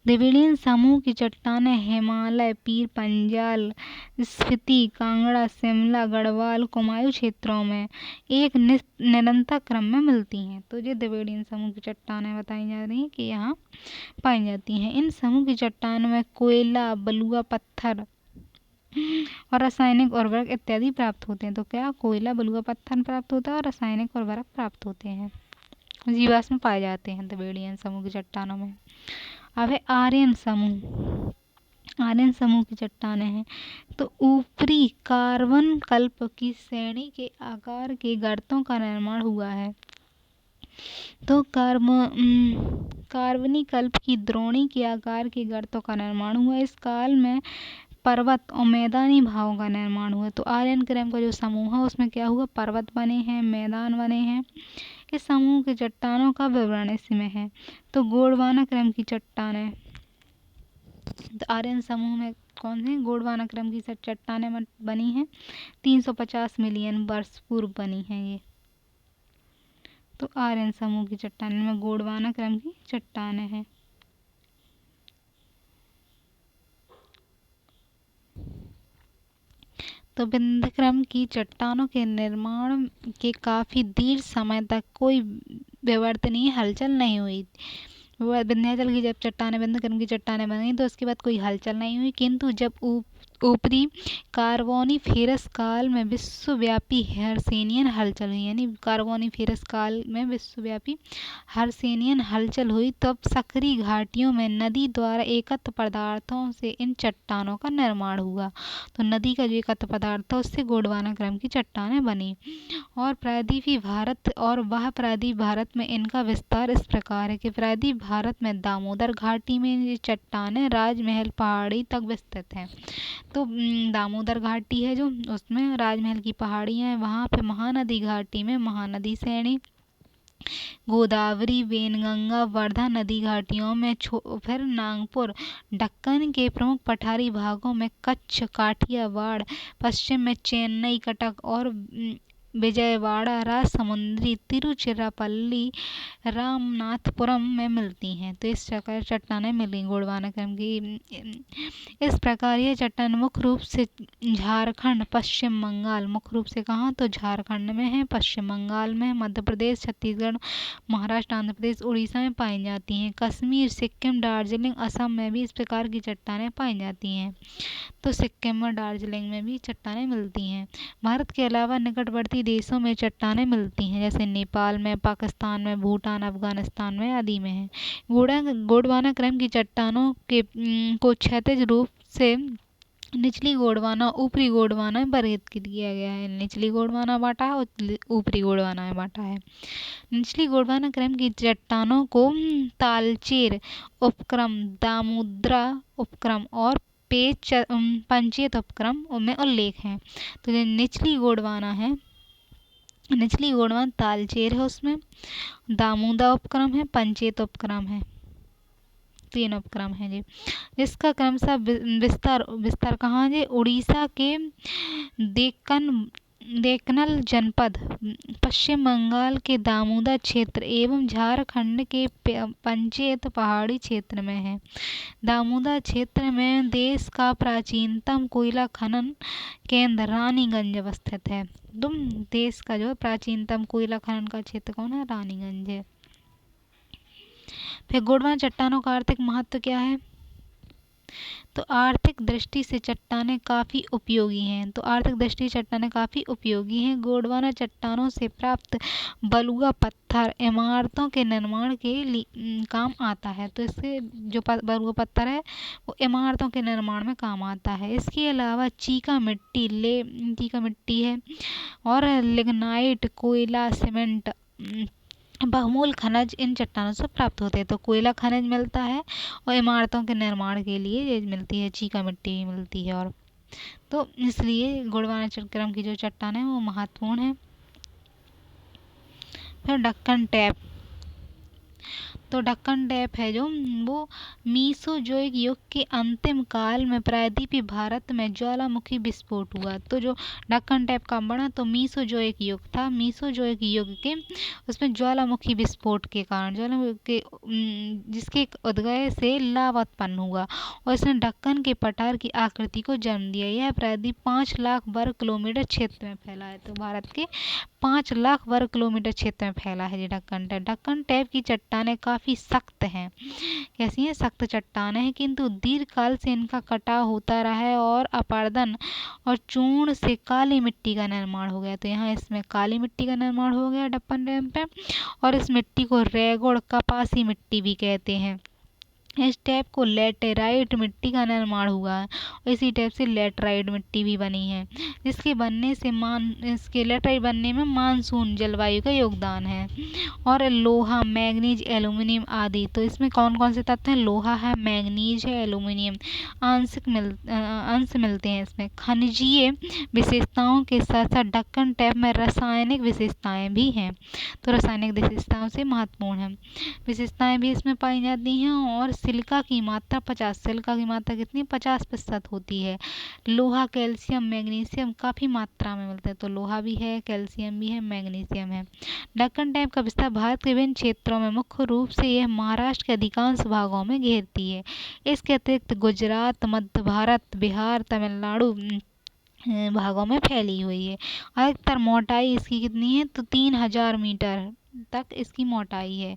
द्रविड़ीय समूह की चट्टानें हिमालय, पीर पंजाल, स्पीति, कांगड़ा, शिमला, गढ़वाल, कुमायूं क्षेत्रों में एक निरंतर क्रम में मिलती हैं। तो ये द्रविड़ीय समूह की चट्टानें बताई जा रही हैं कि यहाँ पाई जाती हैं। इन समूह की चट्टानों में कोयला, बलुआ पत्थर और रासायनिक उर्वरक इत्यादि प्राप्त होते हैं। तो क्या, कोयला, बलुआ पत्थर प्राप्त होता है और रासायनिक उर्वरक प्राप्त होते हैं। जीवाश्म पाए जाते हैं तिबेटियन समूह की चट्टानों में। अब है आर्यन समूह। आर्यन समूह की चट्टानें हैं तो ऊपरी कार्बन कल्प की श्रेणी के आकार के गर्तों का निर्माण हुआ है। तो कार्बनी कल्प की द्रोणी के आकार के गर्तों का निर्माण हुआ। इस काल में पर्वत और मैदानी भागों का निर्माण हुआ। तो आर्यन क्रम का जो समूह है उसमें क्या हुआ, पर्वत बने हैं, मैदान बने हैं। इस समूह के चट्टानों का विवरण इसमें है। तो गोंडवाना क्रम की चट्टानें, तो आर्यन समूह में कौन है, गोंडवाना क्रम की चट्टानें बनी हैं 350 मिलियन वर्ष पूर्व बनी हैं ये। तो आर्यन समूह की चट्टानें में गोंडवाना क्रम की चट्टानें हैं। तो विंध्य क्रम की चट्टानों के निर्माण के काफी दीर्घ समय तक कोई विवर्तनीय हलचल नहीं हुई। विंध्याचल की जब चट्टानें, विंध्य क्रम की चट्टानें बन गई तो उसके बाद कोई हलचल नहीं हुई, किंतु जब ऊपरी कार्बोनिफेरस काल में विश्वव्यापी हर्षेनियन हलचल हुई, यानी कार्बोनिफेरस काल में विश्वव्यापी हर्षेनियन हलचल हुई, तब सक्रिय घाटियों में नदी द्वारा एकत्र पदार्थों से इन चट्टानों का निर्माण हुआ। तो नदी का जो एकत्र पदार्थ था उससे गोंडवाना क्रम की चट्टानें बनी। और प्रायद्वीपीय भारत और वह प्रायद्वीप भारत में इनका विस्तार इस प्रकार है कि प्रायद्वीप भारत में दामोदर घाटी में ये चट्टानें राजमहल पहाड़ी तक विस्तृत हैं। तो दामोदर घाटी है जो, उसमें राजमहल की पहाड़ियाँ हैं, वहाँ पे महानदी घाटी में महानदी श्रेणी, गोदावरी, वेनगंगा, वर्धा नदी घाटियों में, फिर नागपुर, दक्कन के प्रमुख पठारी भागों में कच्छ, काठियावाड़, पश्चिम में चेन्नई, कटक और विजयवाड़ा, राजसमुंद्री, तिरुचिरापल्ली, रामनाथपुरम में मिलती हैं। तो इस प्रकार चट्टानें मिली गोंडवाना क्रम की। इस प्रकार ये चट्टान मुख्य रूप से झारखंड, पश्चिम बंगाल, मुख्य रूप से कहाँ, तो झारखंड में है, पश्चिम बंगाल में, मध्य प्रदेश, छत्तीसगढ़, महाराष्ट्र, आंध्र प्रदेश, उड़ीसा में पाई जाती हैं। कश्मीर, सिक्किम, दार्जिलिंग, असम में भी इस प्रकार की चट्टानें पाई जाती हैं। तो सिक्किम और दार्जिलिंग में भी चट्टानें मिलती हैं। भारत के अलावा निकटवर्ती देशों में चट्टानें मिलती हैं, जैसे नेपाल में, पाकिस्तान में, भूटान, अफगानिस्तान में आदि में है। गोंडवाना क्रम की चट्टानों के को क्षैतिज रूप से निचली गोंडवाना, ऊपरी गोंडवाना में वर्गीकृत किया गया है। निचली गोंडवाना बांटा है और ऊपरी गोंडवाना में बांटा है। निचली गोंडवाना क्रम की चट्टानों को तालचेर उपक्रम, दामोदरा उपक्रम और पंचेत उपक्रम में उल्लेख है। तो जो निचली गोंडवाना है, निचली गोंडवाना तालचेर है, उसमें दामोदर उपक्रम है, पंचेत उपक्रम है, 3 उपक्रम है जी। जिसका क्रमशः विस्तार कहाँ है, उड़ीसा के देकनल जनपद, पश्चिम बंगाल के दामोदर क्षेत्र एवं झारखंड के पंचेत पहाड़ी क्षेत्र में है। दामोदर क्षेत्र में देश का प्राचीनतम कोयला खनन केंद्र रानीगंज अवस्थित है। देश का जो प्राचीनतम कोयला खनन का क्षेत्र कौन है, रानीगंज है। फिर गोंडवाना चट्टानों का आर्थिक महत्व क्या है, तो आर्थिक दृष्टि से चट्टानें काफ़ी उपयोगी हैं। तो आर्थिक दृष्टि से चट्टानें काफ़ी उपयोगी हैं। गोंडवाना चट्टानों से प्राप्त बलुआ पत्थर इमारतों के निर्माण के लिए काम आता है। तो इससे जो बलुआ पत्थर है वो इमारतों के निर्माण में काम आता है। इसके अलावा चीका मिट्टी है और लिग्नाइट, कोयला, सीमेंट, बहुमूल्य खनिज इन चट्टानों से प्राप्त होते हैं। तो कोयला खनिज मिलता है और इमारतों के निर्माण के लिए ये मिलती है, चीका मिट्टी भी मिलती है। और तो इसलिए गोंडवाना क्रम की जो चट्टान है वो महत्वपूर्ण है। फिर दक्कन टैप, तो दक्कन टैप है जो, वो मीसोजोइक युग के अंतिम काल में प्रायद्वीपीय भारत में ज्वालामुखी विस्फोट हुआ। तो जो दक्कन टैप कब बना, तो मीसोजोइक युग था। मीसोजोइक युग के उसमें ज्वालामुखी विस्फोट के कारण, ज्वालामुखी जिसके उद्गय से लावा उत्पन्न हुआ और इसने दक्कन के पठार की आकृति को जन्म दिया। यह प्रायद्वीप 5 लाख वर्ग किलोमीटर क्षेत्र में फैला है। तो भारत के 5 लाख वर्ग किलोमीटर क्षेत्र में फैला है ये दक्कन टैप। दक्कन टैप की चट्टानें काफ़ी काफ़ी सख्त हैं। कैसी हैं? सख्त चट्टानें हैं, किंतु दीर्घकाल से इनका कटाव होता रहा है और अपर्दन और चूर्ण से काली मिट्टी का निर्माण हो गया। तो यहाँ इसमें काली मिट्टी का निर्माण हो गया डप्पन डैम पे, और इस मिट्टी को रेगुड़ कपासी मिट्टी भी कहते हैं। इस टाइप को लेटेराइट मिट्टी का निर्माण हुआ है, और इसी टाइप से लेटराइट मिट्टी भी बनी है, जिसके बनने से इसके लेटराइट बनने में मानसून जलवायु का योगदान है। और लोहा, मैग्नीज, एल्यूमिनियम आदि। तो इसमें कौन कौन से तत्व हैं? लोहा है, मैग्नीज है, एल्यूमिनियम अंश मिलते हैं इसमें। खनिजीय विशेषताओं के साथ साथ दक्कन टैप में रासायनिक विशेषताएं भी हैं। तो रासायनिक विशेषताओं से महत्वपूर्ण है विशेषताएं भी इसमें पाई जाती हैं। और सिलिका की मात्रा 50, सिलिका की मात्रा कितनी? 50% होती है। लोहा, कैल्शियम, मैग्नीशियम काफ़ी मात्रा में मिलते हैं। तो लोहा भी है, कैल्शियम भी है, मैग्नीशियम है। दक्कन टैप का विस्तार भारत के विभिन्न क्षेत्रों में मुख्य रूप से यह महाराष्ट्र के अधिकांश भागों में घेरती है। इसके अतिरिक्त गुजरात, मध्य भारत, बिहार, तमिलनाडु भागों में फैली हुई है। अधिकतर मोटाई इसकी कितनी है? तो 3000 मीटर तक इसकी मोटाई है,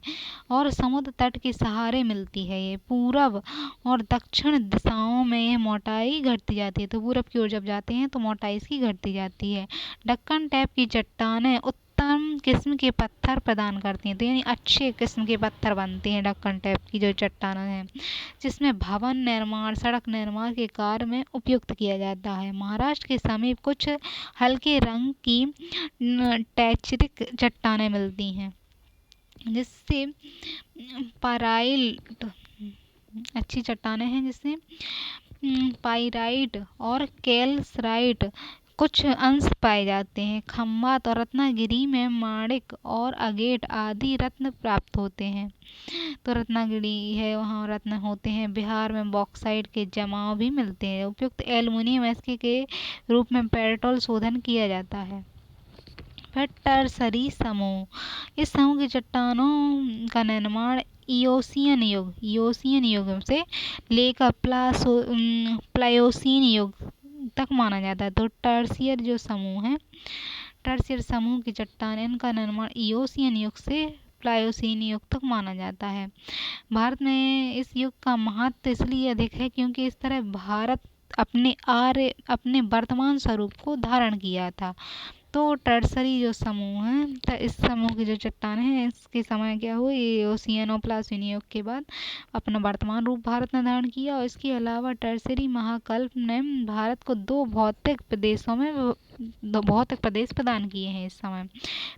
और समुद्र तट के सहारे मिलती है। ये पूरब और दक्षिण दिशाओं में यह मोटाई घटती जाती है। तो पूरब की ओर जब जाते हैं तो मोटाई इसकी घटती जाती है। दक्कन टैप की चट्टानें उत्तम किस्म के पत्थर प्रदान करती हैं। तो यानी अच्छे किस्म के पत्थर बनते हैं दक्कन टैप की जो चट्टानें हैं, जिसमें भवन निर्माण, सड़क निर्माण के कार्य में उपयुक्त किया जाता है। महाराष्ट्र के समीप कुछ हल्के रंग की टैचरिक चट्टानें मिलती हैं, जिससे पाराइट अच्छी चट्टानें हैं, जिससे पाइराइट और कैल्सराइट कुछ अंश पाए जाते हैं। खंभात और रत्नागिरी में माणिक और अगेट आदि रत्न प्राप्त होते हैं। तो रत्नागिरी है, वहाँ रत्न होते हैं। बिहार में बॉक्साइट के जमाव भी मिलते हैं। उपयुक्त एल्युमिनियम एस्के के रूप में पेट्रोल शोधन किया जाता है। फिर टर्सरी समूह। इस समूह की चट्टानों का निर्माण इयोसियन युग से लेकर प्लायोसीन युग तक माना जाता है। तो टर्सियर जो समूह है, टर्सियर समूह की चट्टान, इनका निर्माण इयोसियन युग से प्लायोसीन युग तक माना जाता है। भारत में इस युग का महत्व इसलिए अधिक है क्योंकि इस तरह भारत अपने वर्तमान स्वरूप को धारण किया था। तो टर्सरी जो समूह है, तो इस समूह की जो चट्टान है, इसके समय क्या हुआ? इयोसियन और प्लासीन युग के बाद अपना वर्तमान रूप भारत ने धारण किया। और इसके अलावा टर्सरी महाकल्प ने भारत को दो भौतिक प्रदेश प्रदान किए हैं इस समय,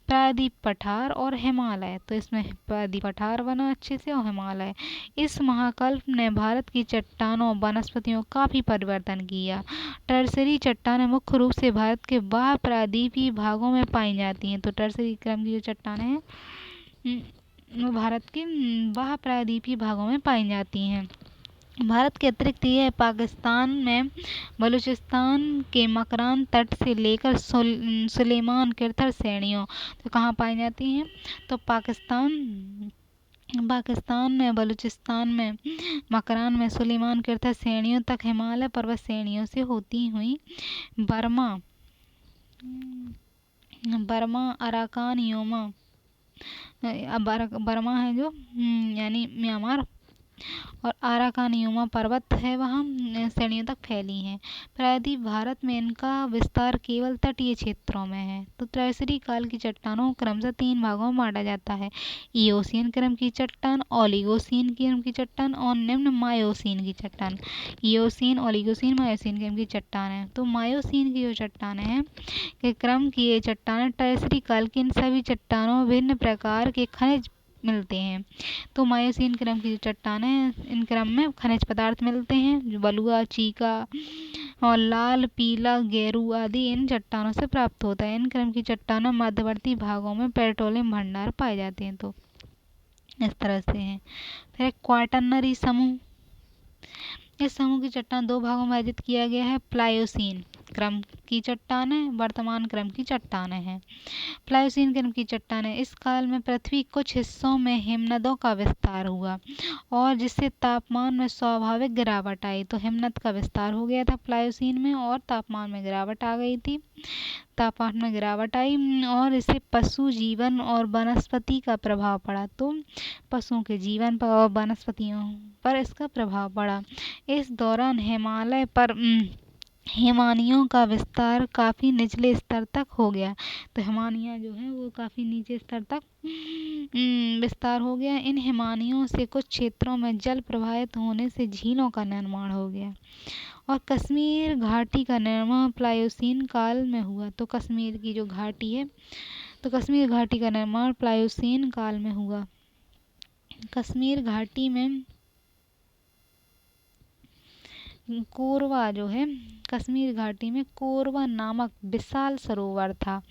प्रायद्वीप पठार और हिमालय। तो इसमें प्रायद्वीप पठार बना अच्छे से, और हिमालय। इस महाकल्प ने भारत की चट्टानों, वनस्पतियों काफ़ी परिवर्तन किया। टर्सरी चट्टानें मुख्य रूप से भारत के बाह्य प्रायद्वीपीय भागों में पाई जाती हैं। तो टर्सरी क्रम की जो चट्टानें हैं, वो भारत के बाह्य प्रायद्वीपीय भागों में पाई जाती हैं। भारत के अतिरिक्त यह पाकिस्तान में बलूचिस्तान के मकरान तट से लेकर सुलेमान किरथर श्रेणियों तो कहाँ पाई जाती हैं? तो पाकिस्तान में, बलूचिस्तान में, मकरान में, सुलेमान किरथर श्रेणियों तक, हिमालय पर्वत श्रेणियों से होती हुई बर्मा, अराकान योमा, बर्मा है जो यानी म्यांमार, और अराकान योमा पर्वत है वहाँ श्रेणियों तक फैली हैं। प्रायद्वीप भारत में इनका विस्तार केवल तटीय क्षेत्रों में है। तो ट्रायसरी काल की चट्टानों को क्रमशः 3 भागों में बांटा जाता है: इयोसियन क्रम की चट्टान, ओलिगोसिन क्रम की चट्टान और निम्न मायोसिन की चट्टान। इयोसिन, ओलिगोसिन, मायोसिन क्रम की चट्टान है। तो मायोसिन की जो चट्टानें हैं के क्रम की ये चट्टानें ट्रायसरी काल की इन सभी चट्टानों में विभिन्न प्रकार के खनिज मिलते हैं। तो मायोसिन क्रम की जो चट्टानें, इन क्रम में खनिज पदार्थ मिलते हैं, जो बलुआ, चीका और लाल, पीला, गेरू आदि इन चट्टानों से प्राप्त होता है। इन क्रम की चट्टानों मध्यवर्ती भागों में पेट्रोलियम भंडार पाए जाते हैं। तो इस तरह से हैं। फिर क्वाटरनरी समूह। इस समूह की चट्टान 2 भागों में विभाजित किया गया है: प्लायोसीन क्रम की चट्टानें, वर्तमान क्रम की चट्टानें हैं। प्लायोसीन क्रम की चट्टानें। इस काल में पृथ्वी कुछ हिस्सों में हिमनदों का विस्तार हुआ और जिससे तापमान में स्वाभाविक गिरावट आई। तो हिमनद का विस्तार हो गया था प्लायोसीन में और तापमान में गिरावट आ गई थी, तापमान में गिरावट आई और इससे पशु जीवन और वनस्पति का प्रभाव पड़ा। तो पशुओं के जीवन पर और वनस्पतियों पर इसका प्रभाव पड़ा। इस दौरान हिमालय पर हिमानियों का विस्तार काफ़ी निचले स्तर तक हो गया। तो हिमानियाँ जो हैं वो काफ़ी नीचे स्तर तक विस्तार हो गया। इन हिमानियों से कुछ क्षेत्रों में जल प्रवाहित होने से झीलों का निर्माण हो गया। और कश्मीर घाटी का निर्माण प्लायोसीन काल में हुआ। तो कश्मीर की जो घाटी है, तो कश्मीर घाटी का निर्माण प्लायोसीन काल में हुआ। कश्मीर घाटी में कोरवा जो है, कश्मीर घाटी में कोरवा नामक विशाल सरोवर था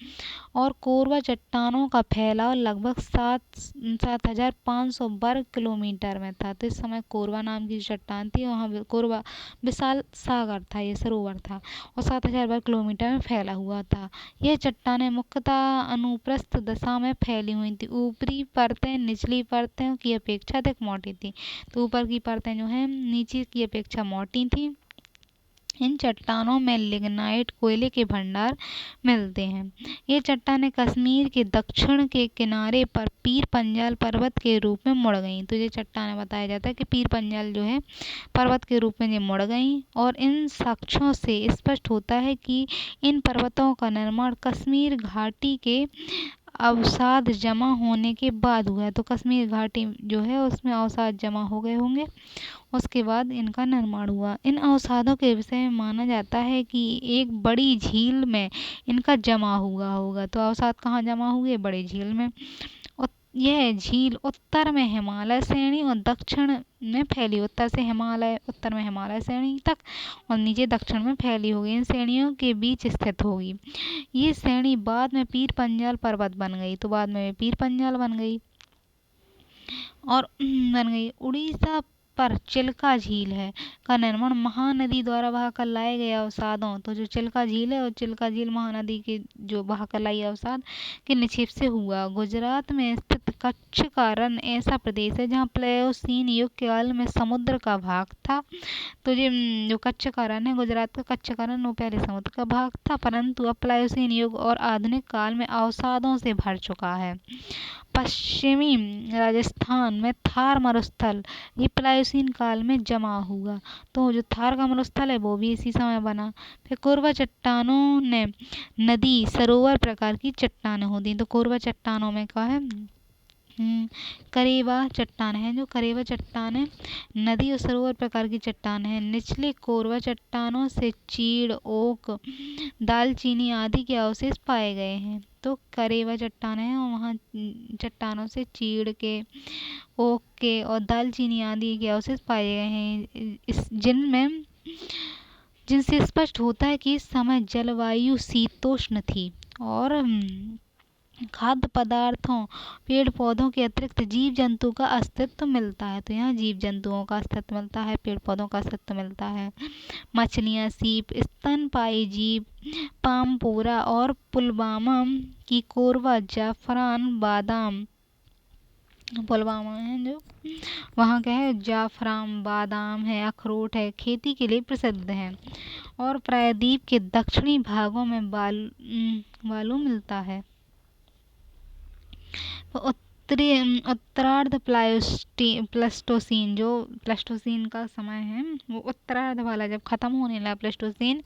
और कोरवा चट्टानों का फैलाव लगभग 7,500 वर्ग किलोमीटर में था। तो इस समय कोरवा नाम की जो चट्टान थी वहाँ कोरवा विशाल सागर था, ये सरोवर था और 7,000 वर्ग किलोमीटर में फैला हुआ था। यह चट्टानें मुख्यतः अनुप्रस्थ दशा में फैली हुई थी। ऊपरी परतें निचली परतों की अपेक्षा अधिक मोटी थी। तो ऊपर की परतें जो हैं नीचे की अपेक्षा मोटी थी। इन चट्टानों में लिग्नाइट कोयले के भंडार मिलते हैं। ये चट्टानें कश्मीर के दक्षिण के किनारे पर पीर पंजाल पर्वत के रूप में मुड़ गईं। तो ये चट्टानें बताया जाता है कि पीर पंजाल जो है पर्वत के रूप में ये मुड़ गईं और इन साक्ष्यों से स्पष्ट होता है कि इन पर्वतों का निर्माण कश्मीर घाटी के अवसाद जमा होने के बाद हुआ है। तो कश्मीर घाटी जो है उसमें अवसाद जमा हो गए होंगे, उसके बाद इनका निर्माण हुआ। इन अवसादों के विषय में माना जाता है कि एक बड़ी झील में इनका जमा हुआ होगा। तो अवसाद कहाँ जमा हुए? बड़ी झील में। यह झील उत्तर में हिमालय श्रेणी और दक्षिण में फैली, उत्तर से हिमालय, उत्तर में हिमालय श्रेणी तक और नीचे दक्षिण में फैली होगी। इन श्रेणियों के बीच स्थित होगी। ये श्रेणी बाद में पीर पंजाल पर्वत बन गई। तो बाद में पीर पंजाल बन गई और बन गई। उड़ीसा पर चिल्का झील है का निर्माण महानदी द्वारा बहाकर लाए गए अवसादों, तो जो चिल्का झील है और चिल्का झील महानदी के जो बहाकर लाई अवसाद के निक्षेप से हुआ। गुजरात में स्थित कच्छ का रण ऐसा प्रदेश है जहाँ प्लेओसीन युग काल में समुद्र का भाग था। तो ये जो कच्छ का रण है, गुजरात का कच्छ का रण, वो पहले समुद्र का भाग था परंतु अब प्लेओसीन युग और आधुनिक काल में अवसादों से भर चुका है। पश्चिमी राजस्थान में थार मरुस्थल ये प्लायोसीन काल में जमा हुआ। तो जो थार का मरुस्थल है वो भी इसी समय बना। फिर कोरवा चट्टानों ने नदी सरोवर प्रकार की चट्टानें होती। तो कोरवा चट्टानों में क्या है? करेवा चट्टान है। जो करेवा चट्टान है नदी और सरोवर प्रकार की चट्टान है। निचले कोरवा चट्टानों से चीड़, ओक, दालचीनी आदि के अवशेष पाए गए हैं। तो करेवा चट्टान है और वहाँ चट्टानों से चीड़ के, ओक के और दालचीनी आदि के अवशेष पाए गए हैं। जिनसे स्पष्ट होता है कि इस समय जलवायु शीतोष्ण थी और खाद्य पदार्थों, पेड़ पौधों के अतिरिक्त जीव जंतु का अस्तित्व मिलता है। तो यहाँ जीव जंतुओं का अस्तित्व मिलता है, पेड़ पौधों का अस्तित्व मिलता है। मछलियाँ, सीप, स्तनपायी जीव, पामपोरा और पुलवामा की कोरवा, जाफरान, बादाम, पुलवामा है जो वहाँ क्या है, जाफरान, बादाम है, अखरोट है, खेती के लिए प्रसिद्ध है। और प्रायद्वीप के दक्षिणी भागों में बालू मिलता है। उत्तरार्ध प्लेस्टोसीन, जो प्लेस्टोसीन का समय है वो उत्तरार्ध वाला जब खत्म होने लगा प्लेस्टोसीन,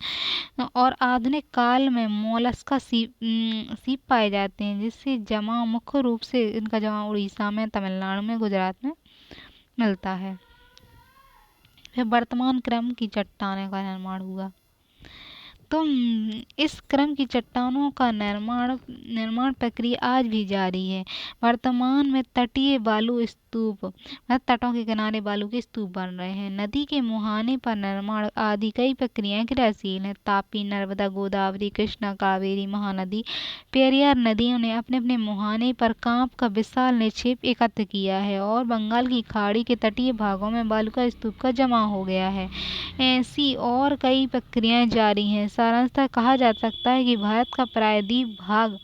और आधुनिक काल में मोलस्का सीप पाए जाते हैं जिससे जमा मुख्य रूप से इनका जमा उड़ीसा में, तमिलनाडु में, गुजरात में मिलता है। फिर वर्तमान क्रम की चट्टानों का निर्माण हुआ। तो इस क्रम की चट्टानों का निर्माण प्रक्रिया आज भी जारी है। वर्तमान में तटीय बालू स्तूप, मतलब तटों के किनारे बालू के स्तूप बन रहे हैं। नदी के मुहाने पर निर्माण आदि कई प्रक्रियाएं क्रियाशील हैं। तापी, नर्मदा, गोदावरी, कृष्णा, कावेरी, महानदी, पेरियार नदियों ने अपने अपने मुहाने पर कांप का विशाल निक्षेप एकत्र किया है और बंगाल की खाड़ी के तटीय भागों में बालू का स्तूप का जमा हो गया है। ऐसी और कई प्रक्रियाएं जारी हैं। सारांशतः कहा जा सकता है कि भारत का प्रायद्वीप भाग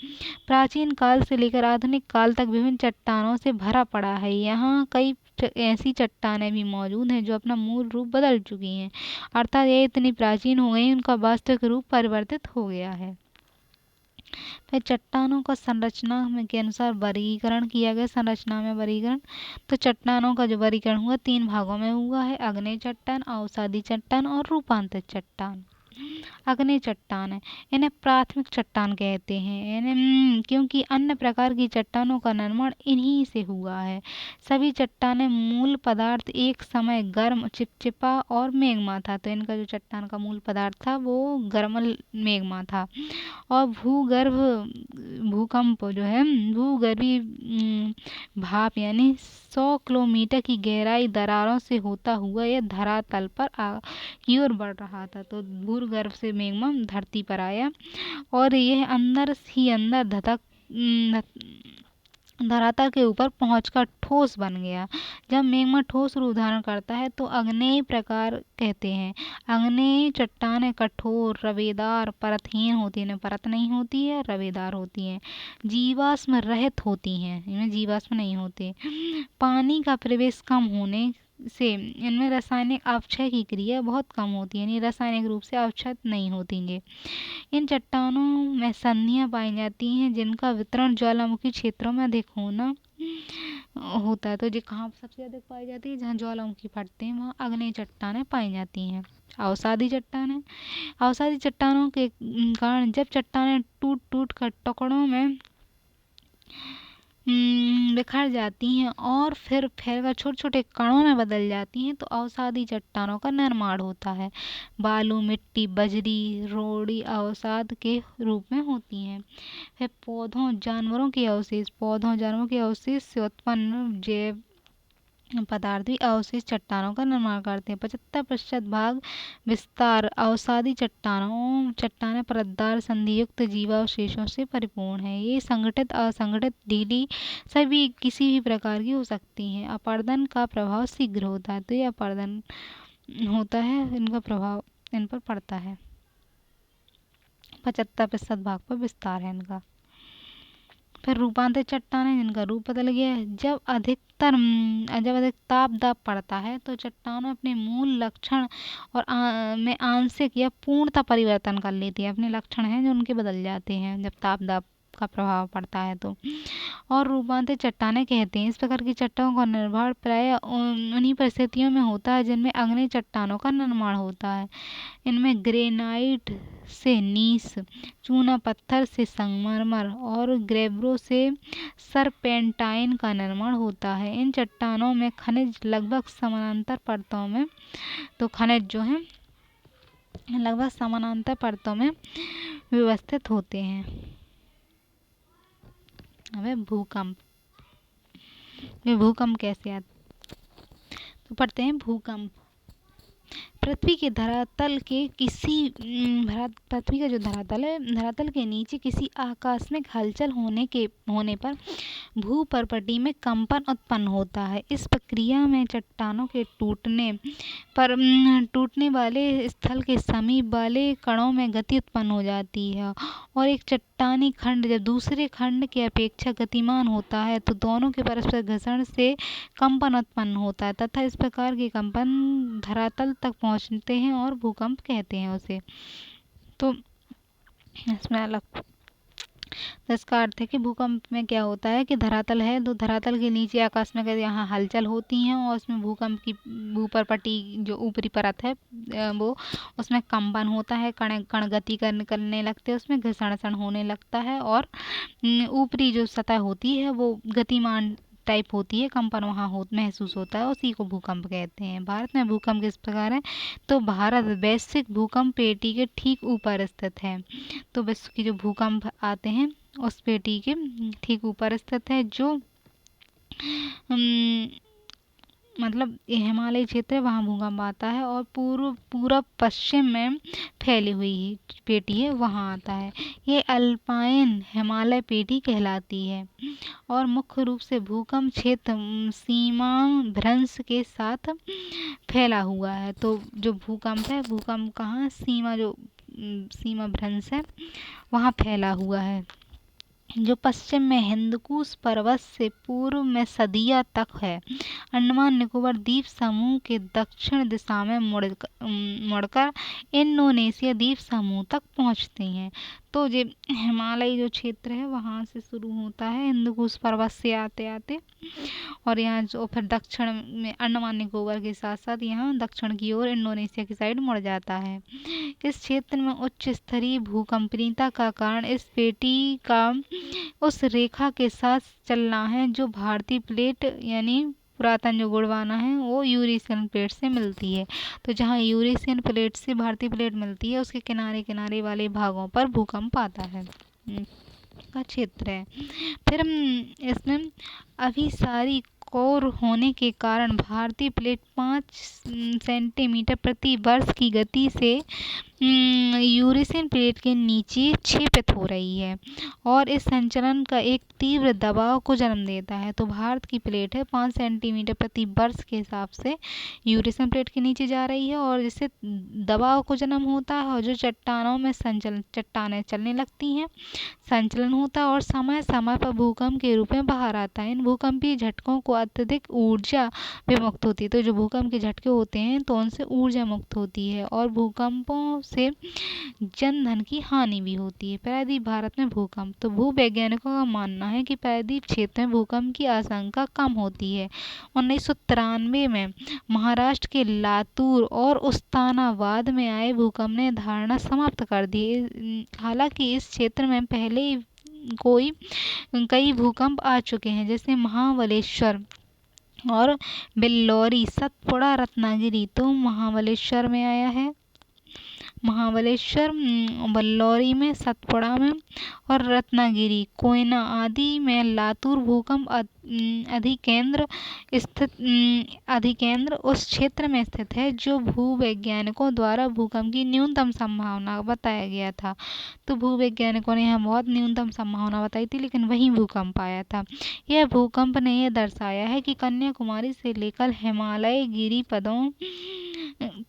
प्राचीन काल से लेकर आधुनिक काल तक विभिन्न चट्टानों से भरा पड़ा है। यहाँ कई ऐसी चट्टानें भी मौजूद हैं जो अपना मूल रूप बदल चुकी हैं, अर्थात ये इतनी प्राचीन हो गई उनका वास्तविक रूप परिवर्तित हो गया है। फिर चट्टानों का संरचना में के अनुसार वर्गीकरण किया गया। संरचना में वर्गीकरण, तो चट्टानों का जो वर्गीकरण हुआ 3 भागों में हुआ है: आग्नेय चट्टान, अवसादी चट्टान और रूपांतरित चट्टान। आग्नेय चट्टान है, इन्हें प्राथमिक चट्टान कहते हैं क्योंकि अन्य प्रकार की चट्टानों का निर्माण इन्हीं से हुआ है। सभी चट्टानें मूल पदार्थ एक समय गर्म, चिपचिपा और मेग्मा था। तो इनका जो चट्टान का मूल पदार्थ था वो गर्म मेग्मा था और भूकंप जो है भूगर्भी भाप यानी 100 किलोमीटर की गहराई दरारों से होता हुआ यह धरातल पर की ओर बढ़ रहा था। तो भूगर्भ से मेग्मा धरती पर आया और यह अंदर ही अंदर धरातल के ऊपर पहुंचकर ठोस बन गया। जब मेग्मा ठोस रूप धारण करता है तो आग्नेय प्रकार कहते हैं। आग्नेय चट्टानें कठोर, रवेदार, परतहीन होती हैं, परत नहीं होती है, रवेदार होती हैं, जीवाश्म रहित होती हैं, इनमें जीवाश्म नहीं होते। पानी का प्रवेश कम होने से इनमें रासायनिक अपक्षय की क्रिया बहुत कम होती है, यानी रासायनिक रूप से अपक्षय नहीं होती। इन चट्टानों में संधियां पाई जाती हैं जिनका वितरण ज्वालामुखी क्षेत्रों में अधिक होना होता है। तो ये कहाँ सबसे अधिक पाई जाती है? जहाँ ज्वालामुखी फटते हैं वहाँ आग्नेय चट्टानें पाई जाती हैं। अवसादी चट्टानें, अवसादी चट्टानों के कारण जब चट्टानें टूट टूट कर टुकड़ों में बिखर जाती हैं और फिर फैलकर छोटे छोटे कणों में बदल जाती हैं तो अवसादी चट्टानों का निर्माण होता है। बालू, मिट्टी, बजरी, रोड़ी अवसाद के रूप में होती हैं। फिर पौधों जानवरों के अवशेष से उत्पन्न जैव पदार्थ भी अवशेष चट्टानों का निर्माण करते हैं। 75% भाग विस्तार अवसादी चट्टानें परतदार संधियुक्त जीवावशेषों से परिपूर्ण है। ये संगठित, असंगठित, ढीली सभी किसी भी प्रकार की हो सकती हैं। अपरदन का प्रभाव शीघ्र होता है, तो ये अपरदन होता है, इनका प्रभाव इन पर पड़ता है। 75% भाग पर विस्तार है इनका। फिर रूपांतरित चट्टानें जिनका रूप बदल गया है। जब अधिक ताप दाब पड़ता है तो चट्टानें अपने मूल लक्षण और में आंशिक या पूर्णतः परिवर्तन कर लेती है। अपने लक्षण हैं जो उनके बदल जाते हैं जब ताप दाब का प्रभाव पड़ता है तो, और रूपांतरित चट्टानें कहते हैं। इस प्रकार की चट्टानों का निर्माण प्राय उन्हीं परिस्थितियों में होता है जिनमें आग्नेय चट्टानों का निर्माण होता है। इनमें ग्रेनाइट से नीस, चूना पत्थर से संगमरमर और ग्रेवरो से सरपेंटाइन का निर्माण होता है। इन चट्टानों में खनिज लगभग समानांतर परतों में, तो खनिज जो है लगभग समानांतर परतों में व्यवस्थित होते हैं। अब भूकंप, भूकंप कैसे आते? तो पढ़ते हैं भूकंप। पृथ्वी के धरातल के पृथ्वी का जो धरातल है, धरातल के नीचे किसी आकस्मिक हलचल होने पर भूपर्पटी में कंपन उत्पन्न होता है। इस प्रक्रिया में चट्टानों के टूटने वाले स्थल के समीप वाले कणों में गति उत्पन्न हो जाती है और एक चट्टानी खंड जब दूसरे खंड के अपेक्षा गतिमान होता है तो दोनों के परस्पर घर्षण से कंपन उत्पन्न होता है तथा इस प्रकार के कंपन धरातल तक पहुंचते हैं और भूकंप कहते हैं उसे। तो इसमें अलग, इसका अर्थ है कि भूकंप में क्या होता है कि धरातल है तो धरातल के नीचे आकाश में यहाँ हलचल होती हैं और उसमें भूकंप की भूपर्पटी जो ऊपरी परत है वो उसमें कंपन होता है, कण गति करने लगते हैं, उसमें घर्षण होने लगता है और ऊपरी जो सतह होती है वो गतिमान टाइप होती है, कंपन वहाँ महसूस होता है, उसी को भूकंप कहते हैं। भारत में भूकंप किस प्रकार है? तो भारत वैश्विक भूकंप पेटी के ठीक ऊपर स्थित है। तो विश्व की जो भूकंप आते हैं उस पेटी के ठीक ऊपर स्थित है जो मतलब ये हिमालयी क्षेत्र है, वहाँ भूकंप आता है। और पूरब पश्चिम में फैली हुई पेटी है, वहाँ आता है। ये अल्पाइन हिमालय पेटी कहलाती है और मुख्य रूप से भूकंप क्षेत्र सीमा भ्रंश के साथ फैला हुआ है। तो जो भूकंप है, भूकंप कहाँ, सीमा भ्रंश है वहाँ फैला हुआ है, जो पश्चिम में हिंदकुश पर्वत से पूर्व में सदिया तक है। अंडमान निकोबार द्वीप समूह के दक्षिण दिशा में मुड़कर इंडोनेशिया द्वीप समूह तक पहुंचती हैं। तो ये हिमालयी जो क्षेत्र है वहाँ से शुरू होता है हिंदकुश पर्वत से आते आते, और यहाँ जो फिर दक्षिण में अंडमान निकोबार के साथ साथ यहाँ दक्षिण की ओर इंडोनेशिया की साइड मुड़ जाता है। इस क्षेत्र में उच्च स्तरीय भूकंपनीयता का कारण इस पेटी का उस रेखा के साथ चलना है जो भारतीय प्लेट यानी पुरातन जो गोंडवाना है वो यूरेशियन प्लेट से मिलती है। तो जहाँ यूरेशियन प्लेट से भारतीय प्लेट मिलती है उसके किनारे किनारे वाले भागों पर भूकंप आता है का क्षेत्र है। फिर इसमें अभिसारी कोर होने के कारण भारतीय प्लेट 5 सेंटीमीटर प्रति वर्ष की गति से यूरेशियन प्लेट के नीचे क्षेपित हो रही है और इस संचलन का एक तीव्र दबाव को जन्म देता है। तो भारत की प्लेट है 5 सेंटीमीटर प्रति वर्ष के हिसाब से यूरेशियन प्लेट के नीचे जा रही है और जिससे दबाव को जन्म होता है और जो चट्टानों में चट्टानें चलने लगती हैं, संचलन होता है और समय समय पर भूकंप के रूप में बाहर आता है। इन भूकंपीय झटकों को अत्यधिक ऊर्जा विमुक्त होती है। तो जो भूकंप के झटके होते हैं तो उनसे ऊर्जा मुक्त होती है और भूकंपों से जन धन की हानि भी होती है। प्रायद्वीप भारत में भूकंप, तो भूवैज्ञानिकों का मानना है कि प्रायद्वीप क्षेत्र में भूकंप की आशंका कम होती है। 1993 में महाराष्ट्र के लातूर और उस्तानाबाद में आए भूकंप ने धारणा समाप्त कर दी। हालांकि इस क्षेत्र में पहले कई भूकंप आ चुके हैं, जैसे महाबलेश्वर और बिल्लौरी, सतपुड़ा, रत्नागिरी। तो महाबलेश्वर में आया है, महाबलेश्वर, बल्लौरी में, सतपुड़ा में और रत्नागिरी, कोयना आदि में लातूर भूकंप अधिकेंद्र उस क्षेत्र में स्थित है जो भूवैज्ञानिकों द्वारा भूकंप की न्यूनतम संभावना बताया गया था। तो भूवैज्ञानिकों ने यहाँ बहुत न्यूनतम संभावना बताई थी लेकिन वहीं भूकंप आया था। यह भूकंप ने यह दर्शाया है कि कन्याकुमारी से लेकर हिमालय गिरिपदों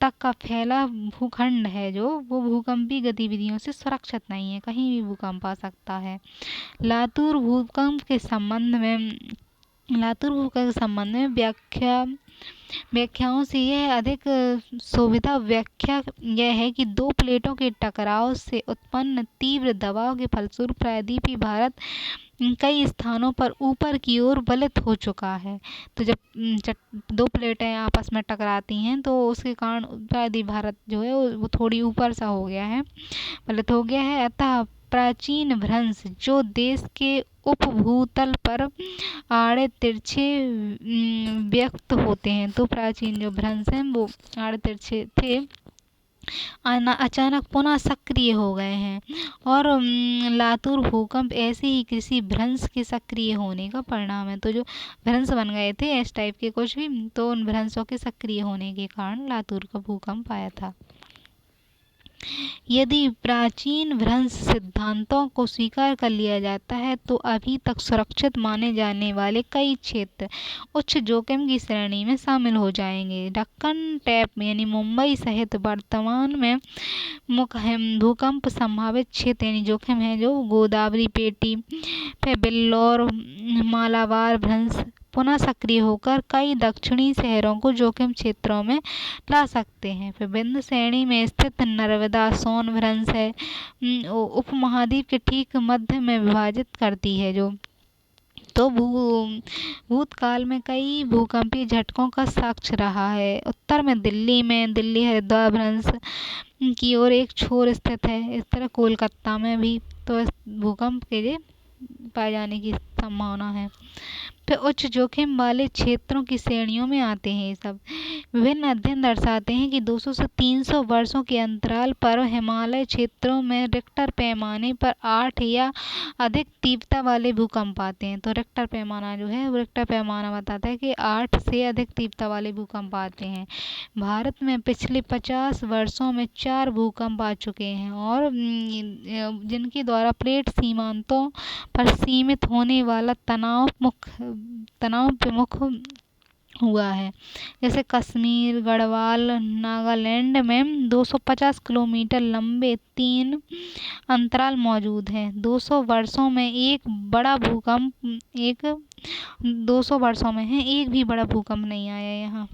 तक का फैला भूखंड है जो वो भूकंपीय गतिविधियों से सुरक्षित नहीं है, कहीं भी भूकंप आ सकता है। लातूर भूकंप के संबंध में व्याख्याओं से यह अधिक सुविधा व्याख्या यह है कि दो प्लेटों के टकराव से उत्पन्न तीव्र दबाव के फलस्वरूप प्रायद्वीपीय भारत कई स्थानों पर ऊपर की ओर वलित हो चुका है। तो जब दो प्लेटें आपस में टकराती हैं तो उसके कारण प्रायद्वीप भारत जो है वो थोड़ी ऊपर सा हो गया है, वलित हो गया है। अतः प्राचीन भ्रंश जो देश के उपभूतल पर आड़े तिरछे व्यक्त होते हैं, तो प्राचीन जो भ्रंश हैं वो आड़े तिरछे थे, अचानक पुनः सक्रिय हो गए हैं। और लातूर भूकंप ऐसे ही किसी भ्रंश के सक्रिय होने का परिणाम है। तो जो भ्रंश बन गए थे इस टाइप के कुछ भी, तो उन भ्रंशों के सक्रिय होने के कारण लातूर का भूकंप आया था। यदि प्राचीन भ्रंश सिद्धांतों को स्वीकार कर लिया जाता है तो अभी तक सुरक्षित माने जाने वाले कई क्षेत्र उच्च जोखिम की श्रेणी में शामिल हो जाएंगे। दक्कन टैप यानी मुंबई सहित वर्तमान में मुख्य भूकंप संभावित क्षेत्र यानी जोखिम है जो गोदावरी पेटी, फिर बिल्लौर, मालाबार भ्रंश पुनः सक्रिय होकर कई दक्षिणी शहरों को जोखिम क्षेत्रों में ला सकते हैं। फिर बिंदु श्रेणी में स्थित नर्मदा सोन भ्रंश है, उपमहाद्वीप के ठीक मध्य में विभाजित करती है जो तो भूतकाल में कई भूकंपीय झटकों का साक्ष्य रहा है। उत्तर में दिल्ली हरिद्वार भ्रंश की ओर एक छोर स्थित है। इस तरह कोलकाता में भी तो भूकंप के पाए जाने की संभावना है। फिर उच्च जोखिम वाले क्षेत्रों की श्रेणियों में आते हैं ये सब। विभिन्न अध्ययन दर्शाते हैं कि 200 से 300 वर्षों के अंतराल पर हिमालय क्षेत्रों में रिक्टर पैमाने पर 8 या अधिक तीव्रता वाले भूकंप आते हैं। तो रिक्टर पैमाना जो है, वो रिक्टर पैमाना बताता है कि 8 से अधिक तीव्रता वाले भूकंप आते हैं। भारत में पिछले 50 वर्षों में 4 भूकंप आ चुके हैं और जिनके द्वारा प्लेट सीमांतों पर सीमित होने वाला तनाव प्रमुख हुआ है। जैसे कश्मीर, गढ़वाल, नागालैंड में 250 किलोमीटर लंबे 3 अंतराल मौजूद हैं। 200 वर्षों में एक भी बड़ा भूकंप नहीं आया यहाँ।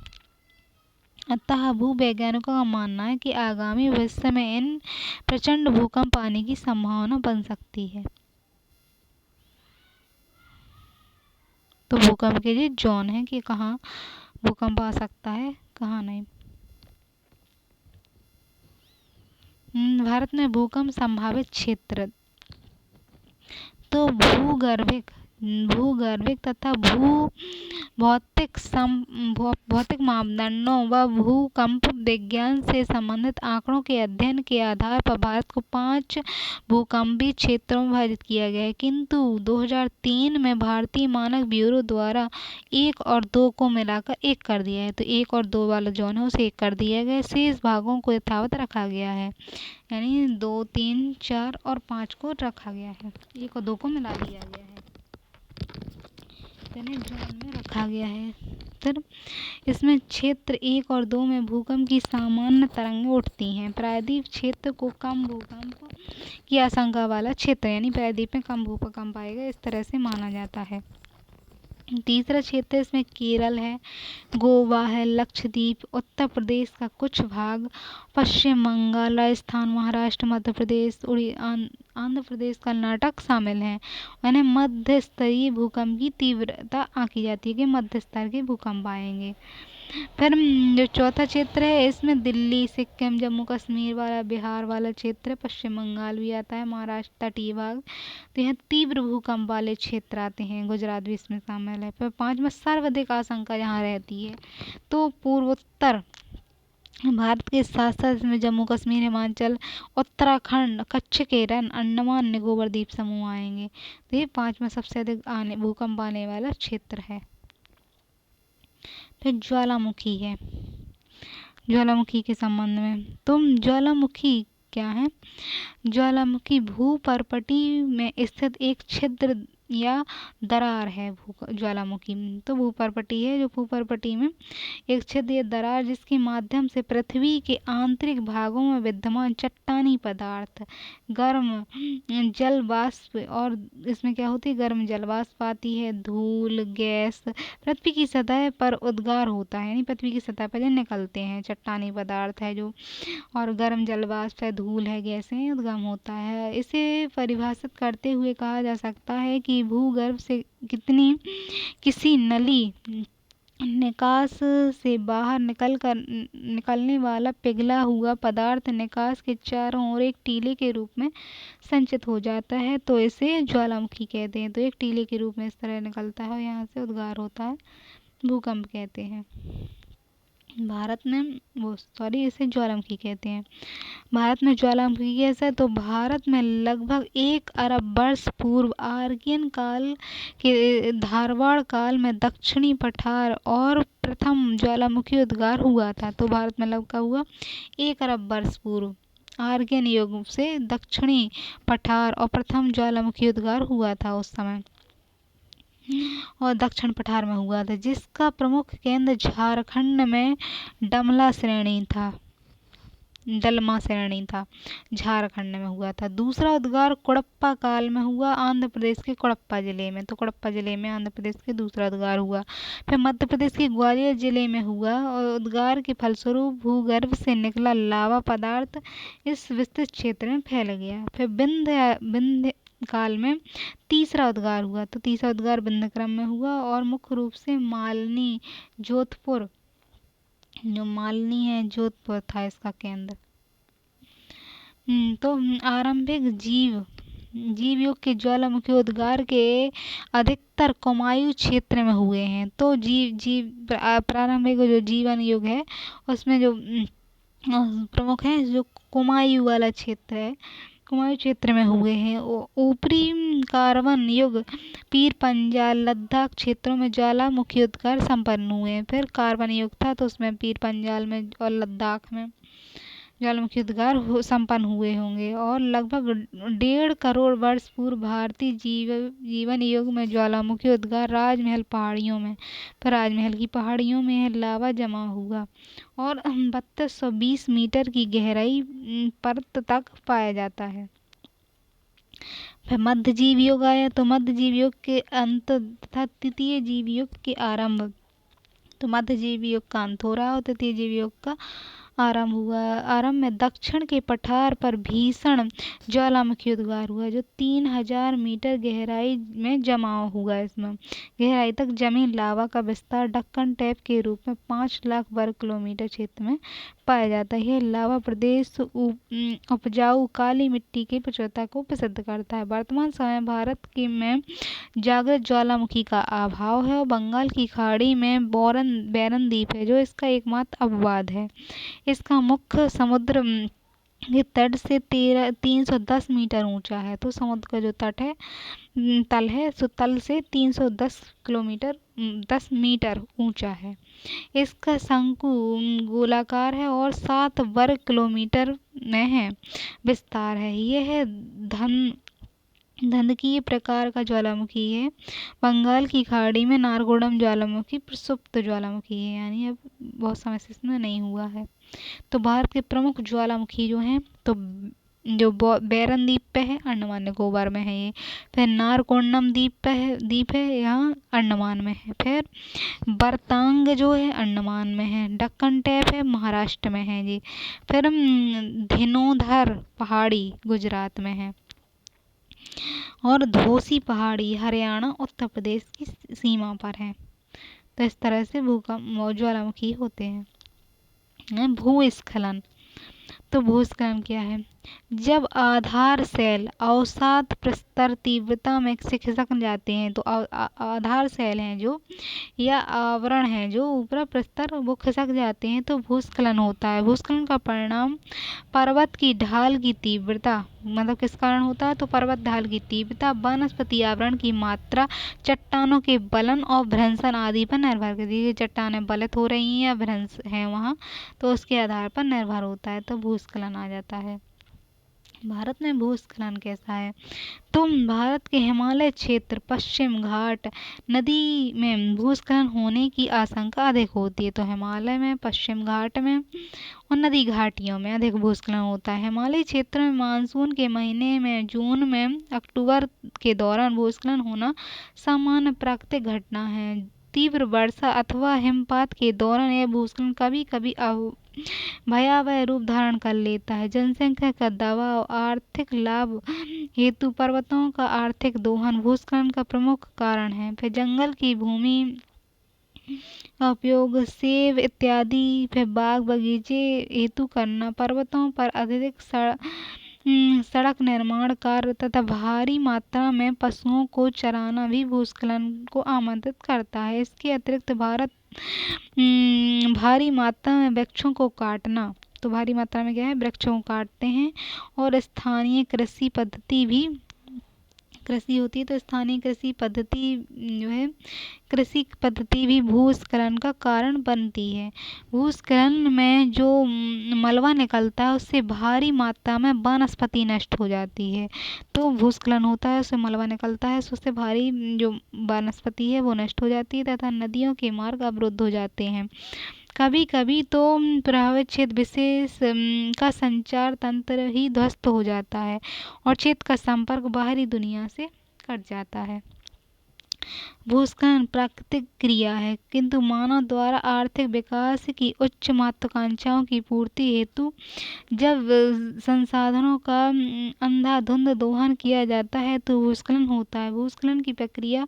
अतः भूवैज्ञानिकों का मानना है कि आगामी भविष्य में इन प्रचंड भूकंप आने की संभावना बन सकती है। तो भूकंप के लिए जोन है कि कहाँ भूकंप आ सकता है, कहाँ नहीं। भारत में भूकंप संभावित क्षेत्र। तो भूगर्भिक तथा भौतिक मापदंडों व भूकंप विज्ञान से संबंधित आंकड़ों के अध्ययन के आधार पर भारत को 5 भूकंपीय क्षेत्रों में विभाजित किया गया है। किंतु 2003 में भारतीय मानक ब्यूरो द्वारा 1 और 2 को मिलाकर 1 कर दिया है। तो 1 और 2 वाला जोन है उसे 1 कर दिया गया है। शेष भागों को यथावत रखा गया है, यानी 2, 3, 4 और 5 को रखा गया है। 1 और 2 को मिला दिया गया है, जोन में रखा गया है। फिर इसमें क्षेत्र 1 और 2 में भूकंप की सामान्य तरंगें उठती हैं। प्रायद्वीप क्षेत्र को कम भूकंप की आशंका वाला क्षेत्र, यानी प्रायद्वीप में कम भूकंप आएगा, इस तरह से माना जाता है। तीसरा क्षेत्र इसमें केरल है, गोवा है, लक्षद्वीप, उत्तर प्रदेश का कुछ भाग, पश्चिम बंगाल, राजस्थान, महाराष्ट्र, मध्य प्रदेश, आंध्र प्रदेश, कर्नाटक शामिल हैं। यानी मध्य स्तरीय भूकंप की तीव्रता आंकी जाती है कि मध्य स्तर के भूकंप आएंगे। फिर जो चौथा क्षेत्र है इसमें दिल्ली, सिक्किम, जम्मू कश्मीर वाला, बिहार वाला क्षेत्र, पश्चिम बंगाल भी आता है, महाराष्ट्र तटीय भाग। तो यहाँ तीव्र भूकंप वाले क्षेत्र आते हैं, गुजरात भी इसमें शामिल है। फिर 5 में सर्वाधिक आशंका यहाँ रहती है तो पूर्वोत्तर भारत के साथ साथ इसमें जम्मू कश्मीर, हिमाचल, उत्तराखंड, कच्छ, केरल, अंडमान निकोबार द्वीप समूह आएंगे। तो ये 5 में सबसे अधिक भूकंप आने वाला क्षेत्र है। फिर ज्वालामुखी है, ज्वालामुखी के संबंध में तो ज्वालामुखी क्या है? ज्वालामुखी भूपर्पटी में स्थित एक छिद्र या दरार है। ज्वालामुखी तो भूपर्पटी है, जो भूपर्पटी में एक छिद्र या दरार जिसके माध्यम से पृथ्वी के आंतरिक भागों में विद्यमान चट्टानी पदार्थ गर्म जल वाष्प, और इसमें क्या होती है, गर्म जल वाष्प आती है, धूल, गैस पृथ्वी की सतह पर उद्गार होता है, यानी पृथ्वी की सतह पर जो निकलते हैं चट्टानी पदार्थ है जो, और गर्म जल वाष्प है, धूल है, गैस है, उद्गम होता है। इसे परिभाषित करते हुए कहा जा सकता है कि भूगर्भ से किसी नली निकास से बाहर निकलने वाला पिघला हुआ पदार्थ निकास के चारों ओर एक टीले के रूप में संचित हो जाता है, तो इसे ज्वालामुखी कहते हैं। तो एक टीले के रूप में इस तरह निकलता है और यहाँ से उद्गार होता है, भूकंप कहते हैं। इसे ज्वालामुखी कहते हैं। भारत में ज्वालामुखी कैसा है? तो भारत में लगभग 1 अरब वर्ष पूर्व आर्यन काल के धारवाड़ काल में दक्षिणी पठार और प्रथम ज्वालामुखी उद्गार हुआ था। तो भारत में लगभग हुआ 1 अरब वर्ष पूर्व आर्यन युग से दक्षिणी पठार और प्रथम ज्वालामुखी उद्गार हुआ था उस समय, और दक्षिण पठार में हुआ था, जिसका प्रमुख केंद्र झारखंड में डलमा श्रेणी था, झारखंड में हुआ था। दूसरा उद्गार कुड़प्पा काल में हुआ आंध्र प्रदेश के कुड़प्पा जिले में, तो कुड़प्पा जिले में आंध्र प्रदेश के दूसरा उद्गार हुआ। फिर मध्य प्रदेश के ग्वालियर जिले में हुआ और उद्गार के फलस्वरूप भूगर्भ से निकला लावा पदार्थ इस विस्तृत क्षेत्र में फैल गया। फिर विंध्य काल में तीसरा उद्गार हुआ, तो तीसरा उद्गार विंध्य क्रम में हुआ और मुख्य रूप से मालनी जोधपुर था इसका केंद्र। तो आरंभिक जीव जीव युग के ज्वालामुखी उद्गार के अधिकतर कुमायूं क्षेत्र में हुए हैं। तो जीव जीव प्रारंभिक जो जीवन युग है उसमें जो प्रमुख है जो कुमायूं वाला क्षेत्र है, कुमायूं क्षेत्र में हुए हैं। ऊपरी कार्बन युग पीर पंजाल लद्दाख क्षेत्रों में ज्वालामुखी उद्गार संपन्न हुए हैं। फिर कार्बन युग था तो उसमें पीर पंजाल में और लद्दाख में ज्वालामुखी उद्गार संपन्न हुए होंगे। और लगभग 1.5 करोड़ वर्ष पूर्व भारतीय जीवन युग में ज्वालामुखी उद्गार राजमहल पहाड़ियों में, फिर राजमहल की पहाड़ियों में लावा जमा हुआ और 3220 मीटर की गहराई परत तक पाया जाता है। फिर मध्य जीव युग आया, तो मध्य जीव युग के अंत तथा तृतीय जीव युग के आरंभ। तो मध्य जीव युग का अंत हो रहा और तृतीय जीव युग का आरंभ हुआ। आरंभ में दक्षिण के पठार पर भीषण ज्वालामुखी उद्गार हुआ जो 3000 मीटर गहराई में जमा हुआ। इसमें गहराई तक जमी लावा का विस्तार दक्कन टैप के रूप में 5 लाख वर्ग किलोमीटर क्षेत्र में पाया जाता है। यह लावा प्रदेश उपजाऊ काली मिट्टी की प्रचुरता को प्रसिद्ध करता है। वर्तमान समय भारत के में जागृत ज्वालामुखी का अभाव है और बंगाल की खाड़ी में बैरन द्वीप है जो इसका एकमात्र अपवाद है। इसका मुख्य समुद्र के तट से 310 मीटर ऊंचा है। तो समुद्र का जो तट है तल है सो तल से 10 मीटर ऊंचा है। इसका शंकु गोलाकार है और 7 वर्ग किलोमीटर में है विस्तार है। यह धंधकीय प्रकार का ज्वालामुखी है। बंगाल की खाड़ी में नारगोडम ज्वालामुखी प्रसुप्त ज्वालामुखी है, यानी अब बहुत समय से इसमें नहीं हुआ है। तो भारत के प्रमुख ज्वालामुखी जो हैं तो जो बैरन द्वीप पे है अंडमान निकोबार में है ये, फिर नारकोंडम द्वीप है यहाँ अंडमान में है, फिर बरतांग जो है अंडमान में है, दक्कन टैप है महाराष्ट्र में है जी, फिर धिनोधर पहाड़ी गुजरात में है और धोसी पहाड़ी हरियाणा उत्तर प्रदेश की सीमा पर है। तो इस तरह से भूकंप ज्वालामुखी होते हैं। भूस्खलन, तो भूस्खलन क्या है? जब आधार सेल अवसाद प्रस्तर तीव्रता में खिसक जाते हैं तो आधार सेल हैं जो या आवरण है जो ऊपर प्रस्तर वो खिसक जाते हैं तो भूस्खलन होता है। भूस्खलन का परिणाम पर्वत की ढाल की तीव्रता, मतलब किस कारण होता है तो पर्वत ढाल की तीव्रता, वनस्पति आवरण की मात्रा, चट्टानों के बलन और भ्रंशन आदि पर निर्भर करती है। चट्टानें बलित हो रही हैं या भ्रंश हैं वहाँ तो उसके आधार पर निर्भर होता है, तो भूस्खलन आ जाता है। भारत में भूस्खलन कैसा है? तो भारत के हिमालय क्षेत्र, पश्चिम घाट नदी में भूस्खलन होने की आशंका अधिक होती है। तो हिमालय में, पश्चिम घाट में और नदी घाटियों में अधिक भूस्खलन होता है। हिमालयी क्षेत्र में मानसून के महीने में जून में अक्टूबर के दौरान भूस्खलन होना सामान्य प्राकृतिक घटना है। तीव्र वर्षा अथवा हिमपात के दौरान यह भूस्खलन कभी कभी भयावह रूप धारण कर लेता है। जनसंख्या का दबाव, आर्थिक लाभ हेतु पर्वतों का आर्थिक दोहन भूस्खलन का प्रमुख कारण है। फिर जंगल की भूमि का उपयोग सेब इत्यादि, फिर बाग बगीचे हेतु करना, पर्वतों पर अत्यधिक सड़क निर्माण कार्य तथा भारी मात्रा में पशुओं को चराना भी भूस्खलन को आमंत्रित करता है। इसके अतिरिक्त भारी मात्रा में वृक्षों को काटना, तो भारी मात्रा में क्या है वृक्षों को काटते हैं और स्थानीय कृषि पद्धति भी, कृषि होती है तो स्थानीय कृषि पद्धति जो है कृषि पद्धति भी भूस्खलन का कारण बनती है। भूस्खलन में जो मलबा निकलता है उससे भारी मात्रा में वनस्पति नष्ट हो जाती है। तो भूस्खलन होता है उससे मलबा निकलता है, उससे भारी जो वनस्पति है वो नष्ट हो जाती है तथा नदियों के मार्ग अवरुद्ध हो जाते हैं। कभी कभी तो प्रभावित क्षेत्र विशेष का संचार तंत्र ही ध्वस्त हो जाता है और क्षेत्र का संपर्क बाहरी दुनिया से कट जाता है। भूस्खलन प्राकृतिक क्रिया है किंतु मानव द्वारा आर्थिक विकास की उच्च महत्वाकांक्षाओं की पूर्ति हेतु जब संसाधनों का अंधाधुंध दोहन किया जाता है तो भूस्खलन होता है। भूस्खलन की प्रक्रिया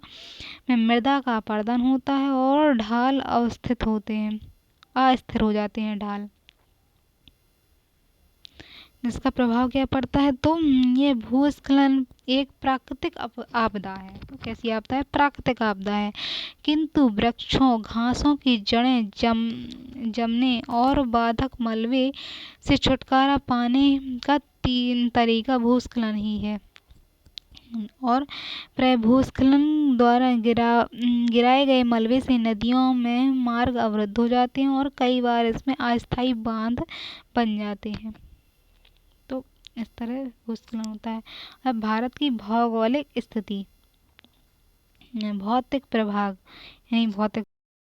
में मृदा का अपरदन होता है और ढाल अस्थिर हो जाते हैं ढाल। इसका प्रभाव क्या पड़ता है, तो ये भूस्खलन एक प्राकृतिक आपदा है। तो कैसी आपदा है, प्राकृतिक आपदा है। किंतु वृक्षों घासों की जड़ें जमने और बाधक मलबे से छुटकारा पाने का तीन तरीका भूस्खलन ही है। और भूस्खलन द्वारा गिराए गए मलबे से नदियों में मार्ग अवरुद्ध हो जाते हैं और कई बार इसमें अस्थायी बांध बन जाते हैं। तो इस तरह भूस्खलन होता है। अब भारत की भौगोलिक स्थिति, भौतिक प्रभाव यानी भौतिक